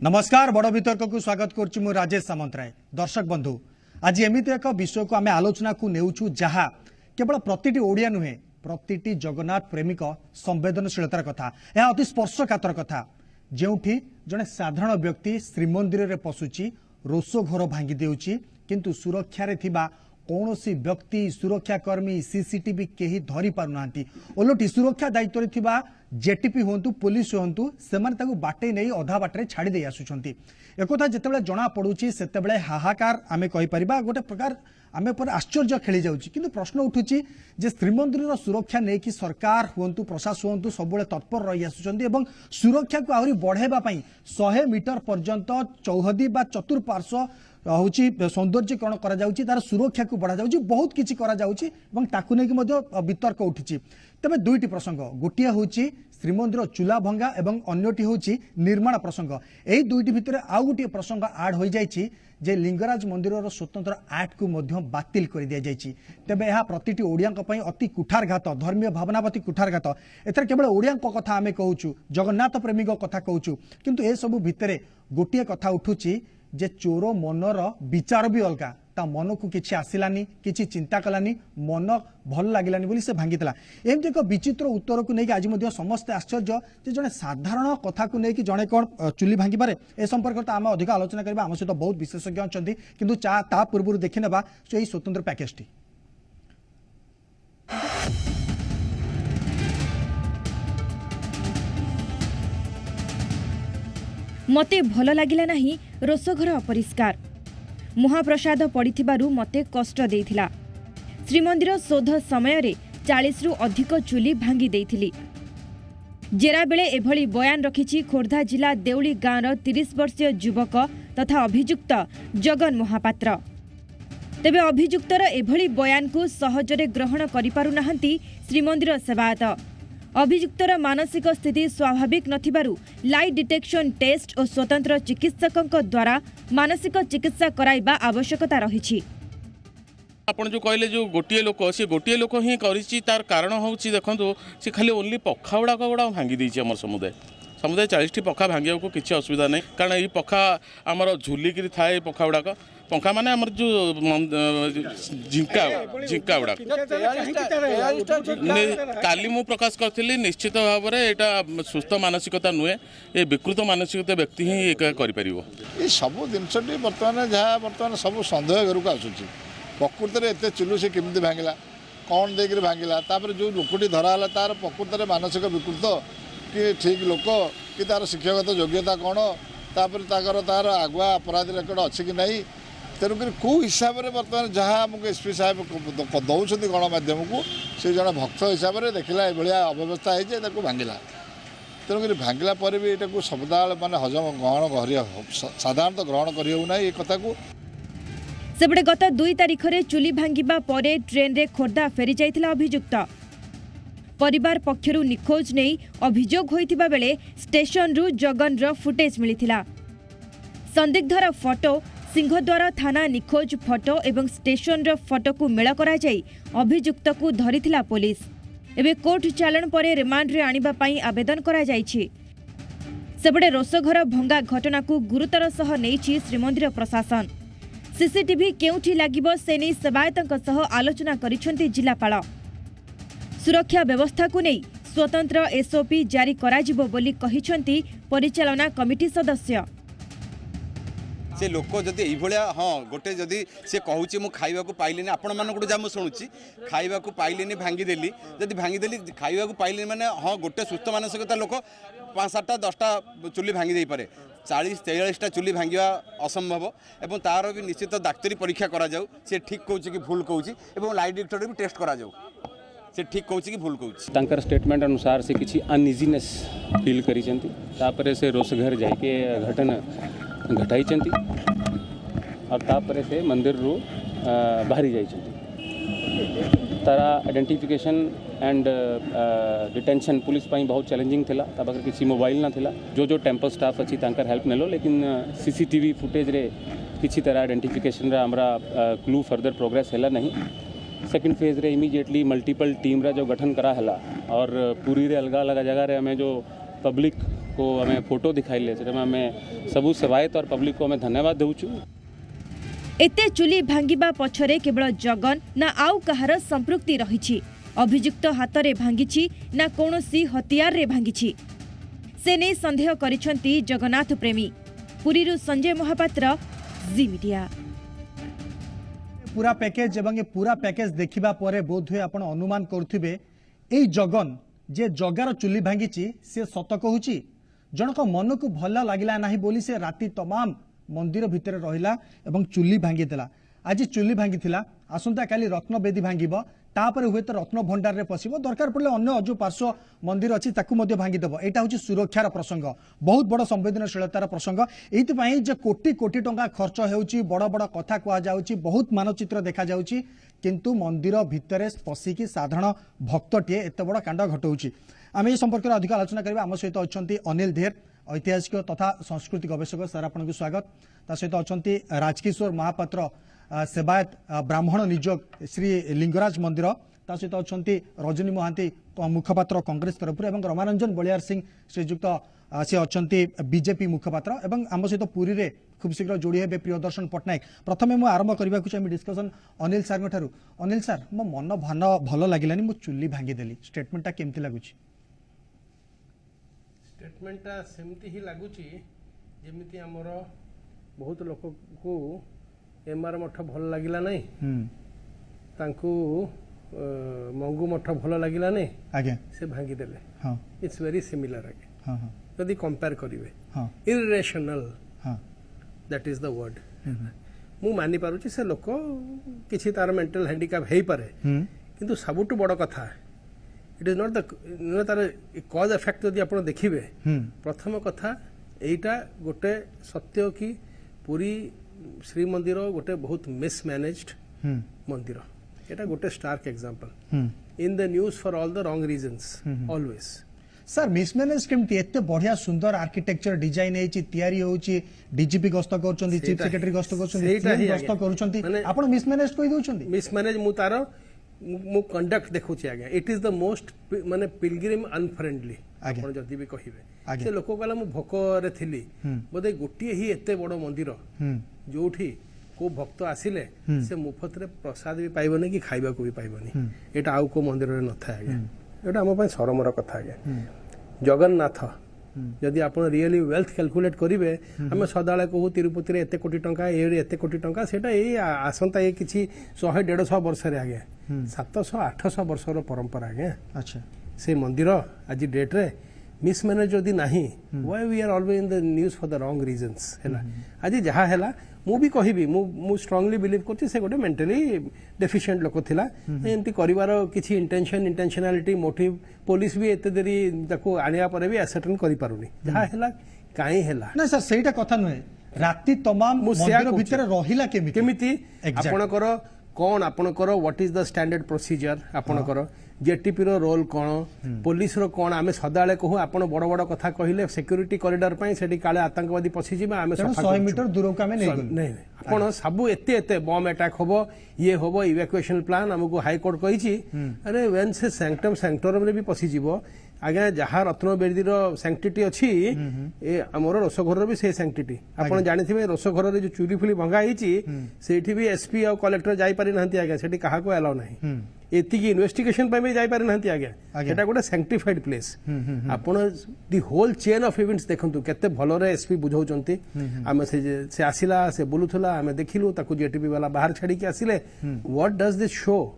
नमस्कार बड़ वितर्क को स्वागत करुच्ची मु राजेश सामंतराय। दर्शक बंधु आज एमती एक विषय को आम आलोचना को नेउछु जहा केवल प्रतिटी ओडिया नुहे प्रतिटी जगन्नाथ प्रेमिक संवेदनशीलतार कथा यह अति स्पर्शकातर कथा जेउठी जड़े साधारण व्यक्ति श्रीमंदिर में पशुची रोष घर भांगी देउची किंतु सुरक्षा थिबा कौनसी व्यक्ति सुरक्षाकर्मी सीसीटीवी केही धरी पारु नांती ओलोटी सुरक्षा दायित्व थिबा जेटीपी होंतु पुलिस होंतु सेमाने ताकु बाटे नहीं अधा बाटे छाड़ी दे आसुचंती एकथा जेतेबेले जना पड़ुची सेतेबेले हाहाकार आमे कहि परिबा गोटे प्रकार आमे पर आश्चर्य खेली जाउची किंतु प्रश्न उठुची जे श्रीमंदिर सुरक्षा नहीं कि सरकार होंतु प्रशासन होंतु सबुले तत्पर रही आसुचंती एवं सुरक्षा को आहुरी बढ़ाइबा पई 100 मीटर पर्यंत चौहदी बा चतुर्पार्श्व होची सौंदर्यकरण करा जाउची तार सुरक्षा को बढ़ा जाउची बहुत किछि करा जाउची एवं ताकु नै कि मध्य वितर्क उठिची तबे दुईटी प्रसंग गोटिया होची श्रीमंदिर चूला भंगा एवं अन्यटी होची निर्माण प्रसंग एही दुईटी भितरे आउ गोटे प्रसंग आड होई जाइची जे लिंगराज मंदिर स्वतंत्र आर्ट को मध्य बातिल कर दिया जाइची तबे यह प्रतिटी ओडिया पई अति कुठारघात धर्मीय भावनावती कुठारघात एथर केवल ओडिया कथा आमे कहूचु जगन्नाथ प्रेमी कथा कहूचु किंतु ए सब भितरे गोटिए कथा उठुची जे चोर मनर विचार भी अलगा ता मन को किछि आसिलानी किछि चिंता कलानी मन भल लागिलानी बोली से भांगीतला एमती एक विचित्र उत्तर को लेकिन आज मध्य समस्त आश्चर्य जे जने साधारण कथा को लेकिन जने कोन चुली भांगी पारे ए संपर्क तो आम अधिक आलोचना करबा आम सहित बहुत विशेषज्ञ अछंती किंतु ता पूर्व देखि नेबा से स्वतंत्र पैकेज टी मते भल लागिला नाही रोषघर अपरिष्कार महाप्रसाद पड़िथिबारु मते कष्ट देइथिला श्रीमंदिर शोध समय रे 40 रु अधिक चुली भांगी देइथिली जेरा बेले एभली बयान रखिछि खोर्धा जिला देउली गाँवर 30 वर्षीय युवक तथा अभियुक्त जगन महापात्र तेबे अभियुक्तर एभली बयान को सहजरे ग्रहण करि पारु नाहंती श्रीमंदिर सेवायत अभियुक्तर मानसिक स्थिति स्वाभाविक नथिबारु लाई डिटेक्शन टेस्ट और स्वतंत्र चिकित्सकक द्वारा मानसिक चिकित्सा कराइबा आवश्यकता रहिछि। आपण जो कहले जो गोटे लोक ही करिछि तार कारण होउछि देखंतु से खाली ओनली पखा गुड़ा भांगी देछि हमर समुदाय 40 टी पखा भांगिया को किछि असुविधा नहीं कारण ई पखा हमर झुलिक थाए पखा गुड़ा पंखा माने हमर जो झिंका गुड़ा काली मु प्रकाश करथिली निश्चित भाव में एटा सुस्थ मानसिकता नुहे ये विकृत मानसिकता व्यक्ति ही एक करि परिबो ये सब जिनसटी बर्तमान सब संदेह घर को आसुची प्रकृत में एत चुलू से केमती भांगिला कौन देकर भांगिला तापर जो लोकटी धराला तार प्रकृत में मानसिक विकृत कि ठीक लोक कि तार शिक्षागत योग्यता कौन तापर तार आगुआ अपराधी रेकर्ड अच्छी कि नहीं तेणुक कौ हिसाब से बर्तमान जहाँ आमको एसपी साहेब दौरान गणमाध्यम को से जन भक्त हिसाब से देखला ये अव्यवस्था है भांगिला तेणुक भांगिला पर भी यहाँ सबदा माने हजम ग्रहण कर साधारणतः ग्रहण करना ये कथा को सेपटे गत 2 तारिख रे चुली भांगिबा परे ट्रेन रे खोर्धा फेरी जाइथिला अभियुक्त परिवार पक्षरु निखोज नहीं अभियोग होइतिबा बेले स्टेशन रु जगन रो फुटेज मिलिथिला संदिग्धर फोटो सिंहद्वार थाना निखोज फोटो एवं स्टेशन रो फोटो को मेल करा जाई अभियुक्त को धरिथिला पुलिस एबे कोर्ट चालान परे रिमांड रे आनिबा पई आवेदन करा जाईछि सेपटे रोषघर भंगा घटना को गुरुतर सह नेछि श्रीमंदिर प्रशासन सीसीटीवी केउठी लागिबो से नै सेवायतक सह आलोचना करिसेंती जिलापाल सुरक्षा व्यवस्था को नहीं स्वतंत्र एसओपी जारी कराजिबो बोली कहिसेंती परिचालना कमिटी सदस्य से लोक जदि यह हाँ गोटे जदि से कहूँ मु खाइबा को पाइलिनी आपण मानक जहाँ मुझे शुणुची खाइबा को पाइलिनी भांगीदेली जदि भांगीदेली खाइबा को पाइलिनी माने हाँ गोटे सुस्थ मानसिकता लोक 5-7टा 10टा चुली भांगी दे पारे 40-43टा चुली भांगा असंभव एवं तार भी निश्चित डाक्तरी परीक्षा करा जाऊ से ठीक कहूँ कि भूल कहूँ एवं लाई डिटेक्टर भी टेस्ट करा जाऊ से ठीक कहूँ कि भूल कहूँ तांकर स्टेटमेंट अनुसार से किसी अनइजीनेस फील करिसेंती तापरे से रोषघर जाके घटना घटाई और तापरे से मंदिर रू बाहरी जाइछंती तारा आइडेंटिफिकेशन एंड डिटेंशन पुलिस पाई बहुत चैलेंजिंग थिला तापर किसी मोबाइल ना थिला जो टेम्पल स्टाफ अच्छी तांकर हेल्प नेलो लेकिन सीसीटीवी फुटेज रे किसी तरह आइडेंटिफिकेशन रे हमरा क्लू फर्दर प्रोग्रेस हैला नहीं सेकंड फेज रे इमीडिएटली मल्टीपल टीम रा जो गठन करा हैला और पूरी रे अलग अलग जगह रे हमें जो पब्लिक को आम फोटो दिखाइले से आम सबू सेवायत और पब्लिक को आम धन्यवाद देउछु। एते चुली भांगिबा पछरे केवल जगन ना आउ कहार संपृक्ति रहिछि? अभियुक्त हातरे भांगिछि ना कोनोसी हथियार रे भांगिछि? से नै संदेह करिसंती जगन्नाथ प्रेमी। पुरीरु संजय महापात्र, जी मीडिया। पूरा पैकेज एवं ये पूरा पैकेज देखिबा परे बोध हुए आपण अनुमान करथिबे एई जगन जे जगार चुली भांगिछि से सत कहूछि। जनक मन को भल लागिला नाही बोली से राति तमाम मंदिर भितर रहिला एवं चुली भांगी देला। आज चुली भांगी आसंता काली रत्न बेदी भांगिब, तापर हुए तो रत्न भंडार रे पसिबो, दरकार पड़े अन्य जो पार्श्व मंदिर अच्छी ताकू मध्य भांगी देबो। एटा होची सुरक्षार प्रसंग, बहुत बड़ संवेदनशीलतार प्रसंग। एइति पई जे कोटी कोटी टंका खर्च हेउची, बड़ बड़ कथा कुआ जाउची, बहुत मानचित्र देखा जाउची, किंतु मंदिर भितरे पसिकी साधारण भक्तटीए एते बड़ कांड घटौची। आमे ए संपर्क में अधिक आलोचना करबा। आम सहित अछंती अनिल धेर, ऐतिहासिक तथा संस्कृति गवेषक। सर आपनको स्वागत। ता सहित अछंती राजकिशोर महापात्र, सेवायत ब्राह्मण निजोग श्री लिंगराज मंदिर। ता सहित अछंती रजनी महांती, मुखपात्र कांग्रेस तरफ, एवं रमारंजन बलियार सिंह श्रीजुक्त से अछंती बीजेपी मुखपात्र। एवं आम सहित पुरी रे खूब शीघ्र जोड़ी हे प्रियदर्शन पट्टनायक। प्रथमे मु आरंभ करबा को चाहि डिस्कशन अनिल सर ठारू। अनिल सर, मो मन भान भल लागिलानी, मु चुल्ली भांगी देली, स्टेटमेंटटा केमती लागुची? स्टेटमेंटा सेमती ही लगुच जमीती आमर बहुत लोक को एमआर मठ भल लगिला नहीं, तांकू मंगू मठ भल लगिला नहीं, आगे से भांगी देले। हाँ, इट्स वेरी सिमिलर आगे। हाँ हाँ, यदि कंपेयर करिवे, हाँ, इरेशनल, हाँ, दैट इज द वर्ड। मु मानि पारुची से लोक किछि तार मेंटल हैंडिकैप हेई पारे, किंतु सबुटु बड़ कथा इट इज नॉट द तार कॉज इफेक्ट यदि आप देखिए। प्रथम कथा एटा गोटे सत्य कि पूरी श्री मंदिर गोटे बहुत मिसमैनेज्ड मंदिर। एटा गोटे stark example in the news for all the wrong reasons always. Sir mismanage केमती एते बढ़िया सुंदर आर्किटेक्चर डिजाइन हेची, तयारी होची, डीजीपी गस्त करचोंदी, चीफ सेक्रेटरी गस्त करचोंदी, गस्त करूचोंती, आपण मिसमैनेज कहि दोचोंदी। मिसमैनेज मु तार मु कंडक्ट देखुची आगे। इट इज द मोस्ट माने पिलग्रिम अनफ्रेंडली आपण जदी भी कहिबे। से लोक कहला मु भोकरे थिली, बोधे गोटिए ही एते बड़ मंदिर जोठी को भक्त आसिले से मुफ्त रे प्रसाद भी पाइबनी कि खाइबा को भी पाइबनी। एटा आउ को मंदिर रे नथा आगे। एटा हम पय शरमर कथा आगे। जगन्नाथ जदि आप रियली वेल्थ कैलकुलेट करेंगे, आम सदाले कहू तिरुपति रे एते कोटी टंका, ए एते कोटी टंका, सेटा ए आसंता ए किछि 100-150 वर्ष रे आगे 700-800 वर्षर परंपरा आगे। अच्छा, से मंदिर आज डेट रे मिसमैनेज जदि नाही, why we are always in the news for the wrong reasons हैला। आज जहा हैला मु भी कहिबी, मु स्ट्रांगली बिलीव करछि से गोटे मेंटली डेफिशिएंट लोक थिला। एंती करिवार किछि इंटेंशनलिटी मोटिव पुलिस भी एते देरी ताको आनिया परे भी असर्टेन करि पारुनी। जहा हैला काई हैला ना सर, सेटा कथा नहे। राति तमाम मंदिर भीतर रहिला केमिति आपणकर कौन आपणकर what is the standard procedure, आपणकर जेटीपी रो रोल कौन, पुलिस रो कौन। आमे सदाले कहू आपण बड़ बड़ कथा कहिले सिक्योरिटी कॉरिडोर पई सेठी काले आतंकवादी पसी जिबा, आमे 100 मीटर दूर का में नहीं आपण सब एते एते बम अटैक होबो, ये होबो, इवैक्यूएशन प्लान हमको हाई कोर्ट कहिछि। अरे वेन से सैंक्टम रे भी पसी जिवो आगे, जहाँ रत्नबेदी सैंक्टिटी अच्छी ए आमर रोषघर भी से सैंक्टिटी। आपन जानिथिबे रोषघर रे जो चूरी फुली भंगा हिची सेठी भी एसपी और कलेक्टर जाई पारि नहंती आगे, सेठी काहा को अलाउ नाही। एति की इन्वेस्टिगेशन पे भी जाई पारि नहंती आगे। एटा गोटे सैंक्टिफाइड प्लेस। आपन the whole chain of events देखंतु केते भलो रे एसपी बुझौचंती। आमे से आसिला, से बोलुथला, आमे देखिलु ताकू जेटीपी वाला बाहर छाड़ी के आसिले। What does this show?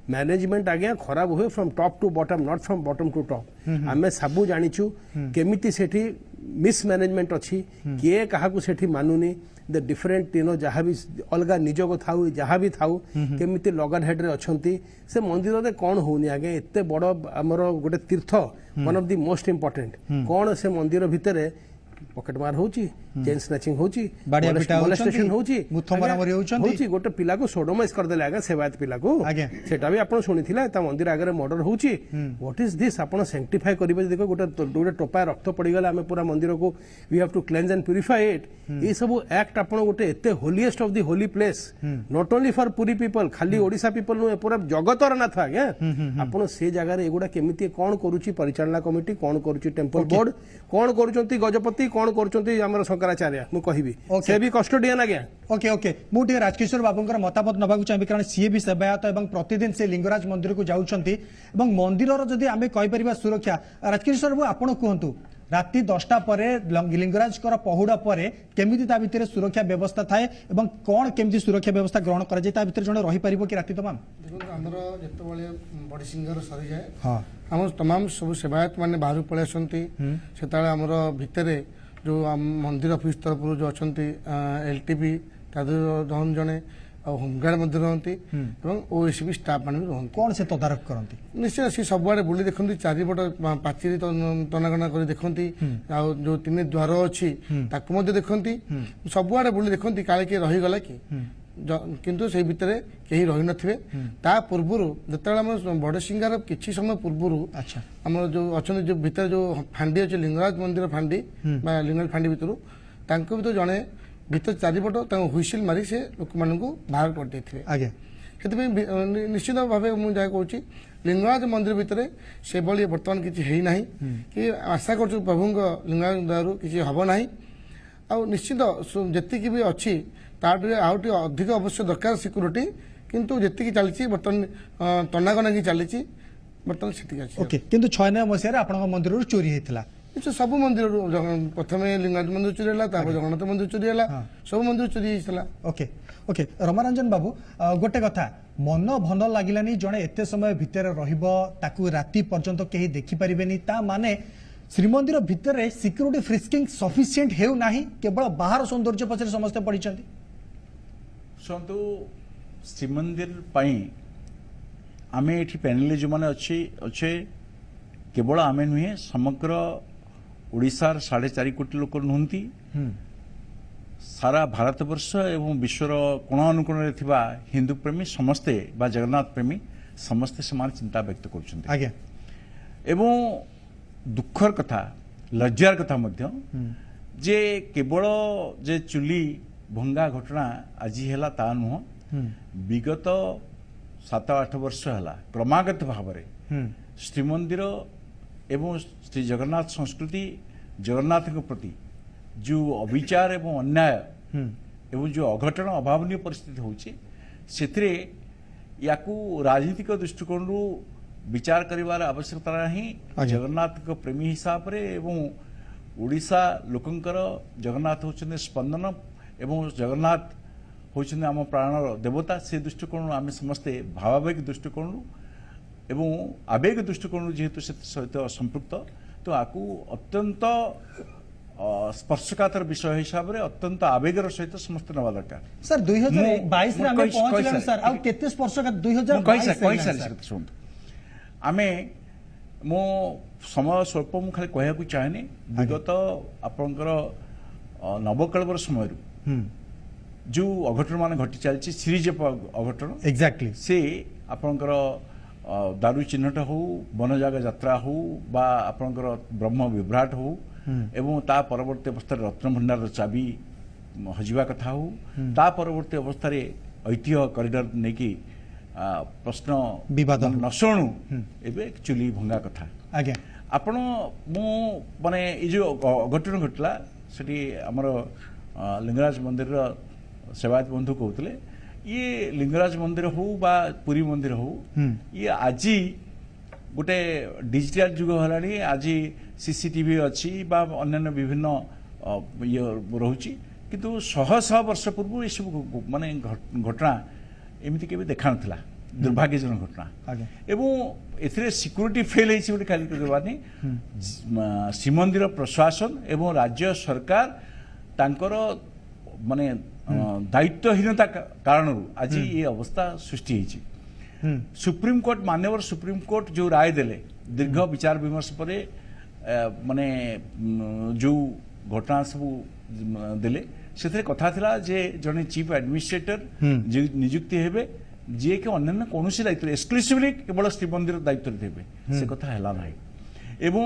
Management आगे खराब हुए from top to bottom, not from bottom to top. आमे सबू जानिचु केमिति सेठी मिसमैनेजमेंट अच्छी, किए काहाकू सेठी मानुनी, द डिफरेंट जहाँ भी अलगा निजोग थाउ जहाँ भी थाउ केमिति लगन हेड रे अछंती। से मंदिर रे कौन होनी आगे एते बड़ हमर गोटे तीर्थ, one of the most important. कौन से मंदिर भितरे पकेट मार होची चेन स्नैचिंग होची बाड़िया पिटा मोलेस्टेशन होची मुथो मारामारी होउछंती गोटे पिला को सोडोमाइज कर देले आगे सेवायत पिला को आगे सेटा भी आपण सुनिथिला ता मंदिर आगे मर्डर होची व्हाट इज दिस आपण सेंक्टिफाई करिबे देखो गोटे टोपा रक्त पड़ी गला हमें पूरा मंदिर को we have to cleanse and purify it ये सब एक्ट आपण गोटे एते holiest of the holy place not only for Puri people खाली ओडिसा पीपल नु पूरा जगतर नाथ आगे आपण से जगह रे एगुडा केमिति कोन करूची परिचालना कमिटी कोन करूची टेंपल बोर्ड कोन करूचंती गजपति कोन करूचंती हमर शंकराचार्य मु कहिबी से भी कस्टोडियन आगे ओके ओके मु टे राजकिशोर बाबूंकर मतामत नबाकू चाहिए कारण सीए भी सेवायत एवं प्रतिदिन से लिंगराज मंदिर को जाउछंती एवं मंदिरर जदि आमे कहि परिबा सुरक्षा राजकिशोर बाबू आपण कहंतु राति 10टा परे लिंगराज पहुड़ा पर केमिति ता भितर सुरक्षा व्यवस्था थाए एवं कौन केमिति सुरक्षा व्यवस्था ग्रहण करा जाय ता भितर जणे रहि परिबो कि राति तमाम देखो हमर जतबळे बडी सिंगर सरी जाय हां हम तमाम सब सेवायत माने बाहर पळे आसंती सेताळे हमर भितरे जो मंदिर ऑफिस तरफ जो अछंती एलटीबी तादर जन जने होमगार्ड मध्य रहती ओएसबी स्टाफ मान भी रहती कौन से तदारख करती निश्चय सी सबुआड़े बुली देखती चारिपट पाचेरी तनागणा कर देखती जो 3 द्वार अच्छी देखती सबुआड़े बुली देखती काले किए रहीगला कि किंतु से भितर कहीं रही नथिबे ता पूर्व जिते बड़ सिंगार किछि समय पूर्व अच्छा आम जो अच्छा जो भितर जो फांडी अच्छे लिंगराज मंदिर फांडी लिंगराज फांडी भितर तांको भी तो जड़े भीतर चारिपट हुइसिल मारी से लोक मान बाहर कर आगे से निश्चित भाव मुझे कहूँ लिंगराज मंदिर भितर से भाई बर्तमान किसी है ना कि आशा कर प्रभु लिंगराज दयारू किसी हम ना आ निश्चित जी भी अच्छी ताटे आउट अधिक अवश्य दरकार सिक्यूरीटी किंतु जी चली बर्तमान तनागना की चली बर्तमान से ओके किंतु 96 मसीह आपन मंदिर चोरी होता सब मंदिर प्रथम लिंगराज मंदिर चोरी है जगन्नाथ मंदिर चोरी है सब मंदिर चोरी होता ओके ओके रमारंजन बाबू गोटे कथा मन भल लगिलानी जड़े एत समय भितर रही राति पर्यंत कहीं देखिपारे ता माने श्रीमंदिर भितर सिक्यूरीटी फ्रिस्किंग सफिशिएंट हेउ नाही केवल बाहर सौंदर्य पछरे समस्त पड़ी शुणु श्रीमंदिर आम ये पैनल जो मैंने अच्छे केवल आम नुहे समग्र ओडिशार 4.5 कोटी लोक नुहति सारा भारत वर्ष एवं विश्वर कोण अनुकोण हिंदू प्रेमी समस्ते बा जगन्नाथ प्रेमी समस्ते समान चिंता व्यक्त कर दुखर कथा लज्जार कथा मध्य जे केवल जे चुली भंगा घटना आज है ता नुह विगत 7-8 वर्ष है क्रमागत भाव श्रीमंदिर एवं श्री जगन्नाथ संस्कृति जगन्नाथ के प्रति जो अविचार एवं अन्याय एवं जो अघटन अभावनीय परिस्थिति होती या राजनीतिक दृष्टिकोण विचार करिवार आवश्यकता नहीं जगन्नाथ को प्रेमी हिसाब रे एवं ओडिशा लोकंकर जगन्नाथ होचने स्पंदन एवं जगन्नाथ होचने आम प्राणर देवता से दृष्टिकोण आम समस्ते भावावेग दृष्टिकोण एवं आवेग दृष्टिकोण जेहेतु सहित संपृक्त तो आपको अत्यंत स्पर्शकातर विषय हिसाब से अत्यंत आवेगर सहित समस्त नवा दरकार सर 2022 रे हमें पहुंचला सर आ केते स्पर्शका 2022 सुन आमे मो समय स्वल्प मु खाली कहया को चाहेनी विगत आपनकर नवकलवर समय जो अघटन मान घटी चलछि सीरीज अघटन एग्जैक्टली से आपनकर दारू चिन्हट हो वन जागा यात्रा हो बा आपनकर ब्रह्म विभ्राट हो एवं ता परवर्ती अवस्था रत्न भंडार चाबी हजिवा कथा हो ता परवर्ती अवस्था ऐतिह्य करिडर नहीं कि प्रश्न विवाद न शुणु एवं चुली भंगा कथा आज्ञा आपण मु माने ये जो अघटन घटला सेठी हमर लिंगराज मंदिर सेवायत बंधु कहते ये लिंगराज मंदिर हो बा पुरी मंदिर हो ये आज गोटे डिजिटल जुग है आज सीसीटीवी अच्छी बा अन्य विभिन्न ये रोचे किंतु 100 वर्ष पूर्व ये सब माने घटना एमती के देखा ना दुर्भाग्यजनक घटना एवं ए सिक्यूरीटी फेल होती खाली करवानी श्रीमंदिर प्रशासन एवं राज्य सरकार तांकर माने दायित्वहीनता कारण आज ये अवस्था सृष्टि होती सुप्रीम कोर्ट मान्यवर सुप्रीम कोर्ट जो राय देले दीर्घ विचार विमर्श पर माने जो घटना सब देले से कथा थिला जे जने चीफ एडमिनिस्ट्रेटर नियुक्ति हेबे जे के अन्य कौन दायित्व एक्सक्लूसिवली केवल श्रीमंदिर दायित्व देवे से कथा है ना एवं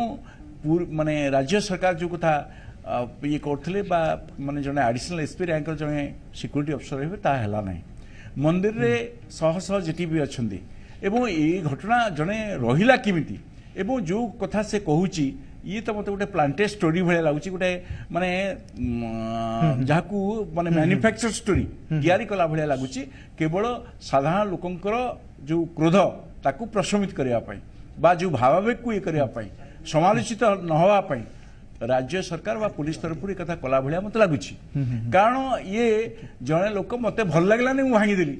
माने राज्य सरकार जो कथा ये करते माने जने एडिशनल एसपी रैंक जने सिक्यूरीटी अफसर हे ता है ना मंदिर रे शह शह जेटी भी अच्छी एवं ये घटना जने रहिला किमिति एवं जो कथा से कहूची ये तो मतलब गोटे प्लांटेड स्टोरी भाया लगुच गोटे माने जहाँ माने मैन्युफैक्चर स्टोरी तैयारी कला भाया लगुच केवल साधारण लोकंकर जो क्रोध ताकू प्रशमित करने बा जो भावावेग को ये करने समालोचित न होगापाई राज्य सरकार व पुलिस तरफ कथा कला भाया मत लगुच कारण ये जड़े लोक मत भल लगलानी मुझे भांगीदेली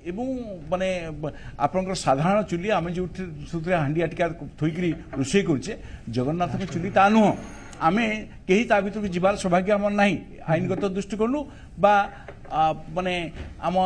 एवं माने आपंकर साधारण चुली आम जो हांडी आटिका थोकरी रोषे करुचे जगन्नाथ चुली ता नुह आम कहीं ता भर जीवार सौभाग्य आम ना आईनगत दृष्टिकोण बा माने आम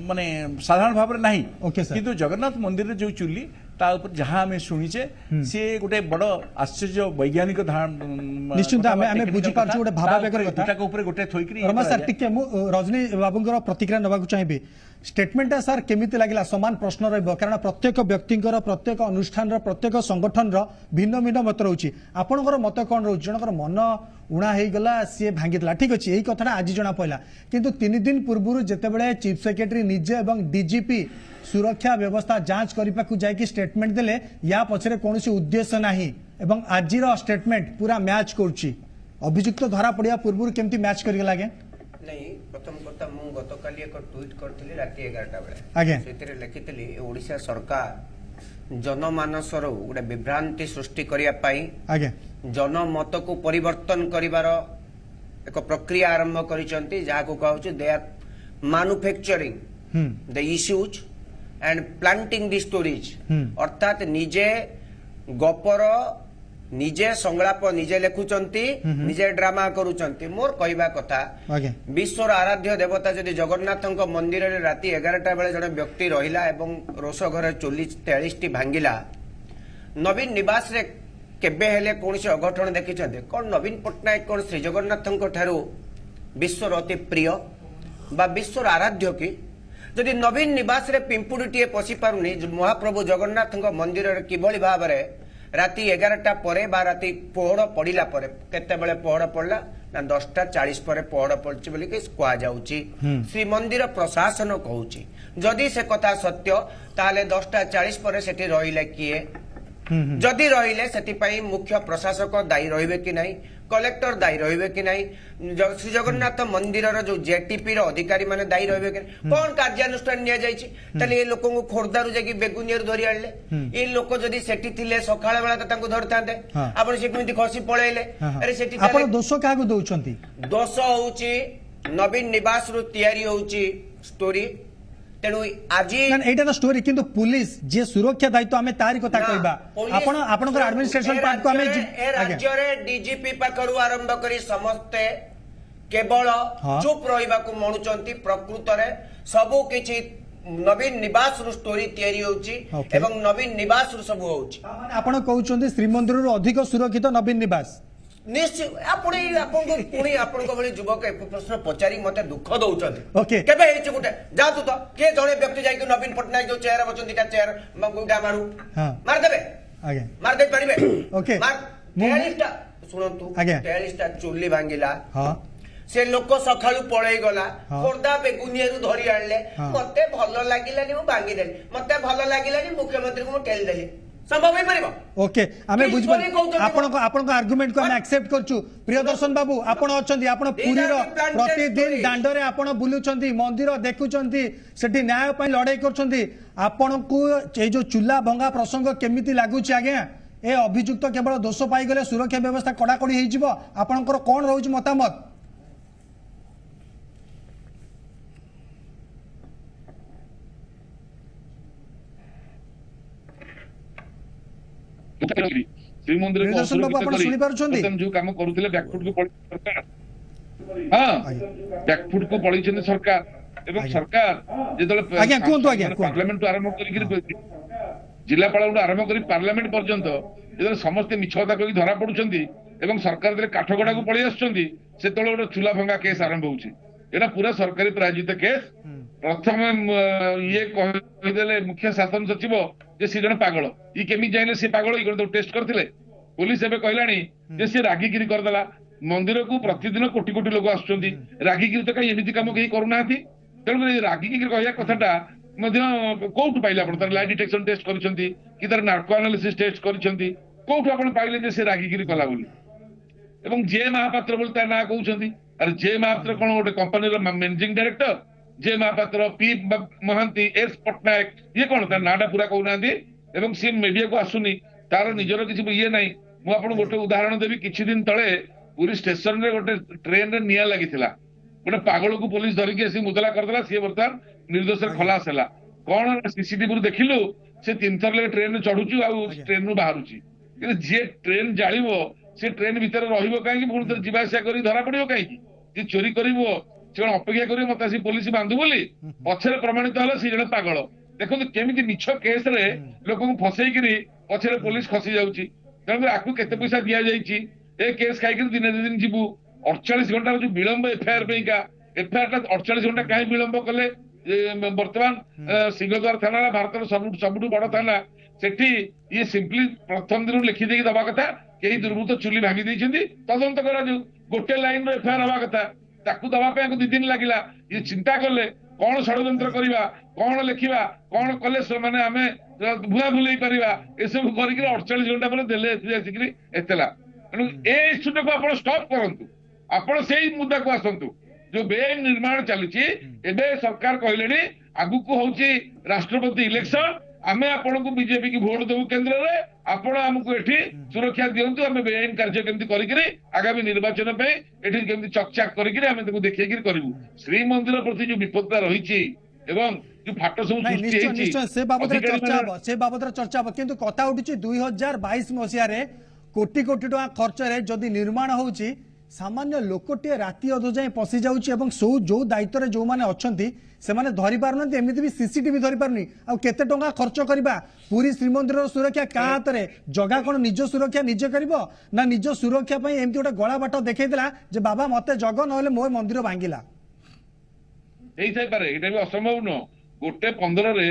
माने साधारण भाव में ना किंतु जगन्नाथ मंदिर जो चुली ता ऊपर जहाँ आम शुणीचे सी गोटे बड़ आश्चर्य वैज्ञानिक निश्चित आम बुझी पार्छु गोटे भावावेगर कथा गोटे थोकरी रमा सर टिके रजनी बाबूंकर प्रतिक्रिया नबाकू चाहिए स्टेटमेंटा सर केमिति लागिला समान प्रश्न रहिबो कारण प्रत्येक व्यक्तिंकर प्रत्येक अनुष्ठान प्रत्येक संगठन भिन्न भिन्न मत रोची आपणकर मत कौन रोच जनकर मन उणा हो गला सी भांगी ठीक अच्छे यही कथा आज जना पड़ा किंतु 3 दिन पूर्व जितेबाला चीफ सेक्रेटरी निजे और डीजीपी सुरक्षा व्यवस्था जांच करने को जाकि स्टेटमेंट देले या पछरे कौन उद्देश्य नाही एवं आज स्टेटमेंट पूरा मैच करुच्ची अभियुक्त धरा पड़ा पूर्व केमती मैच कर लगे नहीं प्रथम कथा मु गतकाली एक ट्वीट करथिली राति 11टा बेले आगे सेतिरे लिखितली ओडिशा सरकार जनमानसर गोटे विभ्रांति सृष्टि करिया पाई आगे जनमत को परिवर्तन करिवार एक प्रक्रिया आरंभ करिसंती जाको कहउछ they are manufacturing the issues and planting the stories अर्थात निजे गपर निजे संलाप निजे लिखुचंती निजे ड्रामा करूचंती मोर कहवा कथा विश्वर आराध्य देवता जदि जगन्नाथ मंदिर रे राति 11टा बेले जने व्यक्ति रहिला एवं रोष घर 43 टी भांगिला नवीन निवास रे केबे हेले कोनसे अघटन देखिचंती कोन नवीन पटनायक कोन श्री जगन्नाथଙ୍କ ठारू विश्वर अति प्रिय बा विश्वर आराध्य की जदि नवीन निवास रे पिंपुडीटीए पसी पारुनी महाप्रभु जगन्नाथଙ୍କ मंदिर रे किभली भाबरे राति 11टा परे बा राति पहड़ पड़िला परे केते बेले पहड़ पड़ला ना 10:40 परे पहड़ पड़छि बोली कि कहा जाउची श्रीमंदिर प्रशासन कहउची जदि से कथा सत्य ताले 10:40 परे सेठी रहिले किए जदि रहिले सेठी पई मुख्य प्रशासक दायी रहिबे कि नाही कलेक्टर दायी रहिबे कि नाही श्री जगन्नाथ मंदिर जो जेटीपी रो अधिकारी माने दायी रहिबे कि कोन कार्यानुष्ठान निया जायछि तले ए लोक को खोरदारु जाकी बेगुनियर धरि आले ए लोक जदि सेठी थिले सखाळ बेला त तांको धरतांते आपण से केमिति खसी पळेले अरे सेठी आपण दोष कागु दउछंती दोष होउची नवीन निवास रु तयारी होउची स्टोरी तेणु आज एटा स्टोरी किंतु पुलिस जे सुरक्षा दायित्व आमे तारी कथा कहबा आपण आपनकर एडमिनिस्ट्रेशन पार्ट को आमे राज्य रे डीजीपी पाखरु आरंभ करी समस्त केवल चुप रहिबा को मणुचंती प्रकृत रे सबो किछि नवीन निवास रु स्टोरी तयारी होउची एवं नवीन निवास रु सब होउची आपण कहउचंती श्रीमंदिर रु अधिक सुरक्षित नवीन निवास निश्चित आपण पुणी आपण भली युवक एक प्रश्न पचारि मते दुख दउचंती ओके केबे हेछि गुटे जातु तो के जणे व्यक्ति जाई के नवीन पटनायक जो चेहरा बचंती का चेहरा गुंडा मारू मार देबे आगे मार दे परिबे ओके मार 43टा सुनंतु 43टा चुल्ली भांगिला हां से लोक सखाळु पळेई गला खोरदा बेगुनियारु धरि आनले मते भलो लागिलानी मु भांगी देली मते भलो लागिलानी मुख्यमंत्री को मु टेल देली संभव हो ओके आमे बुझ आपन आर्गुमेंट को आमे एक्सेप्ट करछु प्रियदर्शन बाबू आपण अछंती आपण पुरी रो प्रतिदिन दांड रे आपण बुलुचंती मंदिर देखुचंती सेठी न्याय पई लड़ाई करचंती आपण को ए जो चुल्ला भंगा प्रसंग केमिति लागुची आगे ए अभियुक्त केवल दोष पाई गले सुरक्षा व्यवस्था कड़ाकड़ी हो जिवो आपनकर कोन रहउची मतामत श्रीमंदिर जो काम करुले बैकफुट को बैकफुट को पड़ी सरकार एवं सरकार जो पार्लियामेंट आरंभ कर जिलापाल आरंभ कर पार्लियामेंट पर्यंत जो समस्ते मिछ कथा कही धरा पड़ुंट ଏବଂ ସରକାର ଯେତେବେଳେ କାଠଗଡାକୁ ପଳେଇ ଆସୁଛନ୍ତି ସେତେବେଳେ ଗୋଟେ ଚୁଲା ଭଙ୍ଗା କେସ୍ ଆରମ୍ଭ ହଉଛି। ଏଇଟା ପୁରା ସରକାରୀ ପ୍ରାୟୋଜିତ କେସ୍। ପ୍ରଥମେ ଇଏ କହିଦେଲେ ମୁଖ୍ୟ ଶାସନ ସଚିବ ଯେ ସେ ଜଣେ ପାଗଳ, ଇ କେମିତି ଜାଣିଲେ ସେ ପାଗଳ, ଇଏ କଣ ଟେଷ୍ଟ କରିଥିଲେ? ପୁଲିସ ଏବେ କହିଲାଣି ଯେ ସେ ରାଗିକିରି କରିଦେଲା। ମନ୍ଦିରକୁ ପ୍ରତିଦିନ କୋଟି କୋଟି ଲୋକ ଆସୁଛନ୍ତି, ରାଗିକିରି ତ କାହିଁ ଏମିତି କାମ କେହି କରୁନାହାନ୍ତି। ତେଣୁକରି ରାଗିକିରି କହିବା କଥାଟା ମଧ୍ୟ କୋଉଠୁ ପାଇଲେ ଆପଣ? ତାର ଲାଇ ଡିଟେକ୍ସନ ଟେଷ୍ଟ କରିଛନ୍ତି କି ତାର ନାର୍କୋ ଆନାଲିସିସ୍ ଟେଷ୍ଟ କରିଛନ୍ତି? କୋଉଠୁ ଆପଣ ପାଇଲେ ଯେ ସେ ରାଗିକିରି କଲା ବୋଲି? ଏବଂ ଜେ ମହାପାତ୍ର ବୋଲି ତା ନାଁ କହୁଛନ୍ତି। ଆରେ ଜେ ମହାପାତ୍ର କଣ ଗୋଟେ କମ୍ପାନୀର ମ୍ୟାନେଜିଂ ଡାଇରେକ୍ଟର? ଜେ ମହାପାତ୍ର, ପି ମହାନ୍ତି, ଏସ୍ ପଟ୍ଟନାୟକ, ଇଏ କଣ ତାର ନାଁଟା ପୁରା କହୁନାହାନ୍ତି। ଏବଂ ସେ ମିଡିଆକୁ ଆସୁନି, ତାର ନିଜର କିଛି ଇଏ ନାହିଁ। ମୁଁ ଆପଣଙ୍କୁ ଗୋଟେ ଉଦାହରଣ ଦେବି। କିଛି ଦିନ ତଳେ ପୁରୀ ଷ୍ଟେସନରେ ଗୋଟେ ଟ୍ରେନରେ ନିଆଁ ଲାଗିଥିଲା। ଗୋଟେ ପାଗଳକୁ ପୋଲିସ ଧରିକି ଆସି ମୁଦଲା କରିଦେଲା। ସିଏ ବର୍ତ୍ତମାନ ନିର୍ଦ୍ଦୋଷରେ ଖଲାସ ହେଲା। କଣ ସିସିଟିଭିରୁ ଦେଖିଲୁ ସେ 3 ଥର ଲେଖେ ଟ୍ରେନରେ ଚଢୁଛି ଆଉ ଟ୍ରେନରୁ ବାହାରୁଛି। କିନ୍ତୁ ଯିଏ ଟ୍ରେନ ଜାଳିବ ସେ ଟ୍ରେନ ଭିତରେ ରହିବ କାହିଁକି? ପୁଣି ଥରେ ଯିବା ଆସିବା କରି ଧରା ପଡିବ କାହିଁକି? ଯିଏ ଚୋରି କରିବ ସେ କଣ ଅପେକ୍ଷା କରିବ ମତେ ଆସି ପୋଲିସ ବାନ୍ଧୁ ବୋଲି? ପଛରେ ପ୍ରମାଣିତ ହେଲା ସେ ଜଣେ ପାଗଳ। ଦେଖନ୍ତୁ କେମିତି ମିଛ କେସରେ ଲୋକଙ୍କୁ ଫସେଇକିରି ପଛରେ ପୋଲିସ ଖସି ଯାଉଛି। ତେଣୁ ଆକୁ କେତେ ପଇସା ଦିଆଯାଇଛି? ଏ କେସ୍ ଖାଇକିରି ଦିନେ ଦି ଦିନ ଯିବୁ। 48 ଘଣ୍ଟାର ଯୋଉ ବିଳମ୍ବ ଏଫଆଇଆର ପାଇଁକା, ଏଫଆଇଆର ଟା 48 ଘଣ୍ଟା କାହିଁ ବିଳମ୍ବ କଲେ? ବର୍ତ୍ତମାନ ସିଂହଦ୍ୱାର ଥାନା ଭାରତର ସବୁଠୁ ବଡ ଥାନା, ସେଠି ଇଏ ସିମ୍ପଲି ପ୍ରଥମ ଦିନରୁ ଲେଖିଦେଇକି ଦବା କଥା କେହି ଦୁର୍ବୃତ୍ତ ଚୁଲି ଭାଙ୍ଗି ଦେଇଛନ୍ତି, ତଦନ୍ତ କରାଯାଉ। ଗୋଟେ ଲାଇନର ଏଫଆଇଆର ହବା କଥା, ତାକୁ ଦବା ପାଇଁ 2 ଦିନ ଲାଗିଲା। ଇଏ ଚିନ୍ତା କଲେ କଣ ଷଡଯନ୍ତ୍ର କରିବା, କଣ ଲେଖିବା, କଣ କଲେ ସେମାନେ ଆମେ ଭୁଆ ଭୁଲେଇ ପାରିବା, ଏସବୁ କରିକି 48 ଘଣ୍ଟା ପରେ ଦେଲେ ଆସିକିରି ଏତେଲା। ତେଣୁ ଏ ଇସ୍ୟୁଟାକୁ ଆପଣ ଷ୍ଟପ୍ କରନ୍ତୁ। ଆପଣ ସେଇ ମୁଦ୍ଦାକୁ ଆସନ୍ତୁ। ଯୋଉ ବେଆଇନ ନିର୍ମାଣ ଚାଲିଛି, ଏବେ ସରକାର କହିଲେଣି ଆଗକୁ ହଉଛି ରାଷ୍ଟ୍ରପତି ଇଲେକ୍ସନ, ଆମେ ଆପଣଙ୍କୁ ବିଜେପି କି ଭୋଟ ଦେବୁ କେନ୍ଦ୍ରରେ, ଆପଣ ଆମକୁ ଏଠି ସୁରକ୍ଷା ଦିଅନ୍ତୁ। ଆମେ ବେଆଇନ କାର୍ଯ୍ୟ କେମିତି କରିକିରି ଆଗାମୀ ନିର୍ବାଚନ ପାଇଁ ଏଠି କେମିତି ଚକଚାକ କରିକିରି ଆମେ ତାକୁ ଦେଖେଇକିରି କରିବୁ। ଶ୍ରୀମନ୍ଦିର ପ୍ରତି ଯୋଉ ବିପଦତା ରହିଛି ଏବଂ ଯୋଉ ଫାଟ ସବୁ ସୃଷ୍ଟି ହେଇଛି, ସେ ବାବଦରେ ଚର୍ଚ୍ଚା ହବ। କିନ୍ତୁ କଥା ଉଠୁଛି 2022 ମସିହାରେ କୋଟି କୋଟି ଟଙ୍କା ଖର୍ଚ୍ଚରେ ଯଦି ନିର୍ମାଣ ହଉଛି, ସାମାନ୍ୟ ଲୋକଟିଏ ରାତି ଅଧ ଯାଏ ପଶି ଯାଉଛି ଏବଂ ଯୋଉ ଦାୟିତ୍ୱରେ ଯୋଉମାନେ ଅଛନ୍ତି ସେମାନେ ଧରି ପାରୁନାହାନ୍ତି। ଏମିତି ବି ସିସିଟିଭି ଧରି ପାରୁନି। ଆଉ କେତେ ଟଙ୍କା ଖର୍ଚ୍ଚ କରିବା? ପୁରୀ ଶ୍ରୀମନ୍ଦିରର ସୁରକ୍ଷା କାହା ହାତରେ? ଜଗା କଣ ନିଜ ସୁରକ୍ଷା ନିଜେ କରିବ? ନା ନିଜ ସୁରକ୍ଷା ପାଇଁ ଏମିତି ଗୋଟେ ଗଳା ବାଟ ଦେଖେଇଥିଲା ଯେ ବାବା ମତେ ଜଗ, ନହେଲେ ମୋ ମନ୍ଦିର ଭାଙ୍ଗିଲା। ହେଇଥାଇପାରେ, ଏଇଟା ବି ଅସମ୍ଭବ ନୁହଁ। 1:15ରେ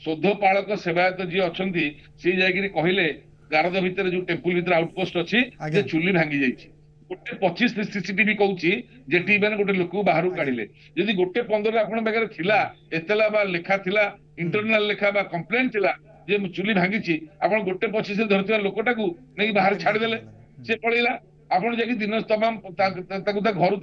ଶୋଧପାଳକ ସେବାୟତ ଯିଏ ଅଛନ୍ତି ସିଏ ଯାଇକିରି କହିଲେ ଗାରଦ ଭିତରେ ଯୋଉ ଟେମ୍ପୁଲ ଭିତରେ ଆଉଟପୋଷ୍ଟ ଅଛି ଯେ ଚୁଲି ଭାଙ୍ଗି ଯାଇଛି। 1:25 ସିସିଟିଭି କହୁଛି ଯେଠି ମାନେ ଗୋଟେ ଲୋକକୁ ବାହାରୁ କାଢିଲେ। ଯଦି 1:15ରେ ଆପଣଙ୍କ ପାଖରେ ଥିଲା ଏତଲା ବା ଲେଖା ଥିଲା, ଇଣ୍ଟରନାଲ ଲେଖା ବା କମ୍ପ୍ଲେନ ଥିଲା ଯେ ଚୁଲି ଭାଙ୍ଗିଛି, ଆପଣ 1:25ରେ ଧରିଥିବା ଲୋକଟାକୁ ନେଇକି ବାହାରେ ଛାଡିଦେଲେ, ସେ ପଳେଇଲା। ଆପଣ ଯାଇକି ଦିନ ତମାମ ତାକୁ ତା ଘରୁ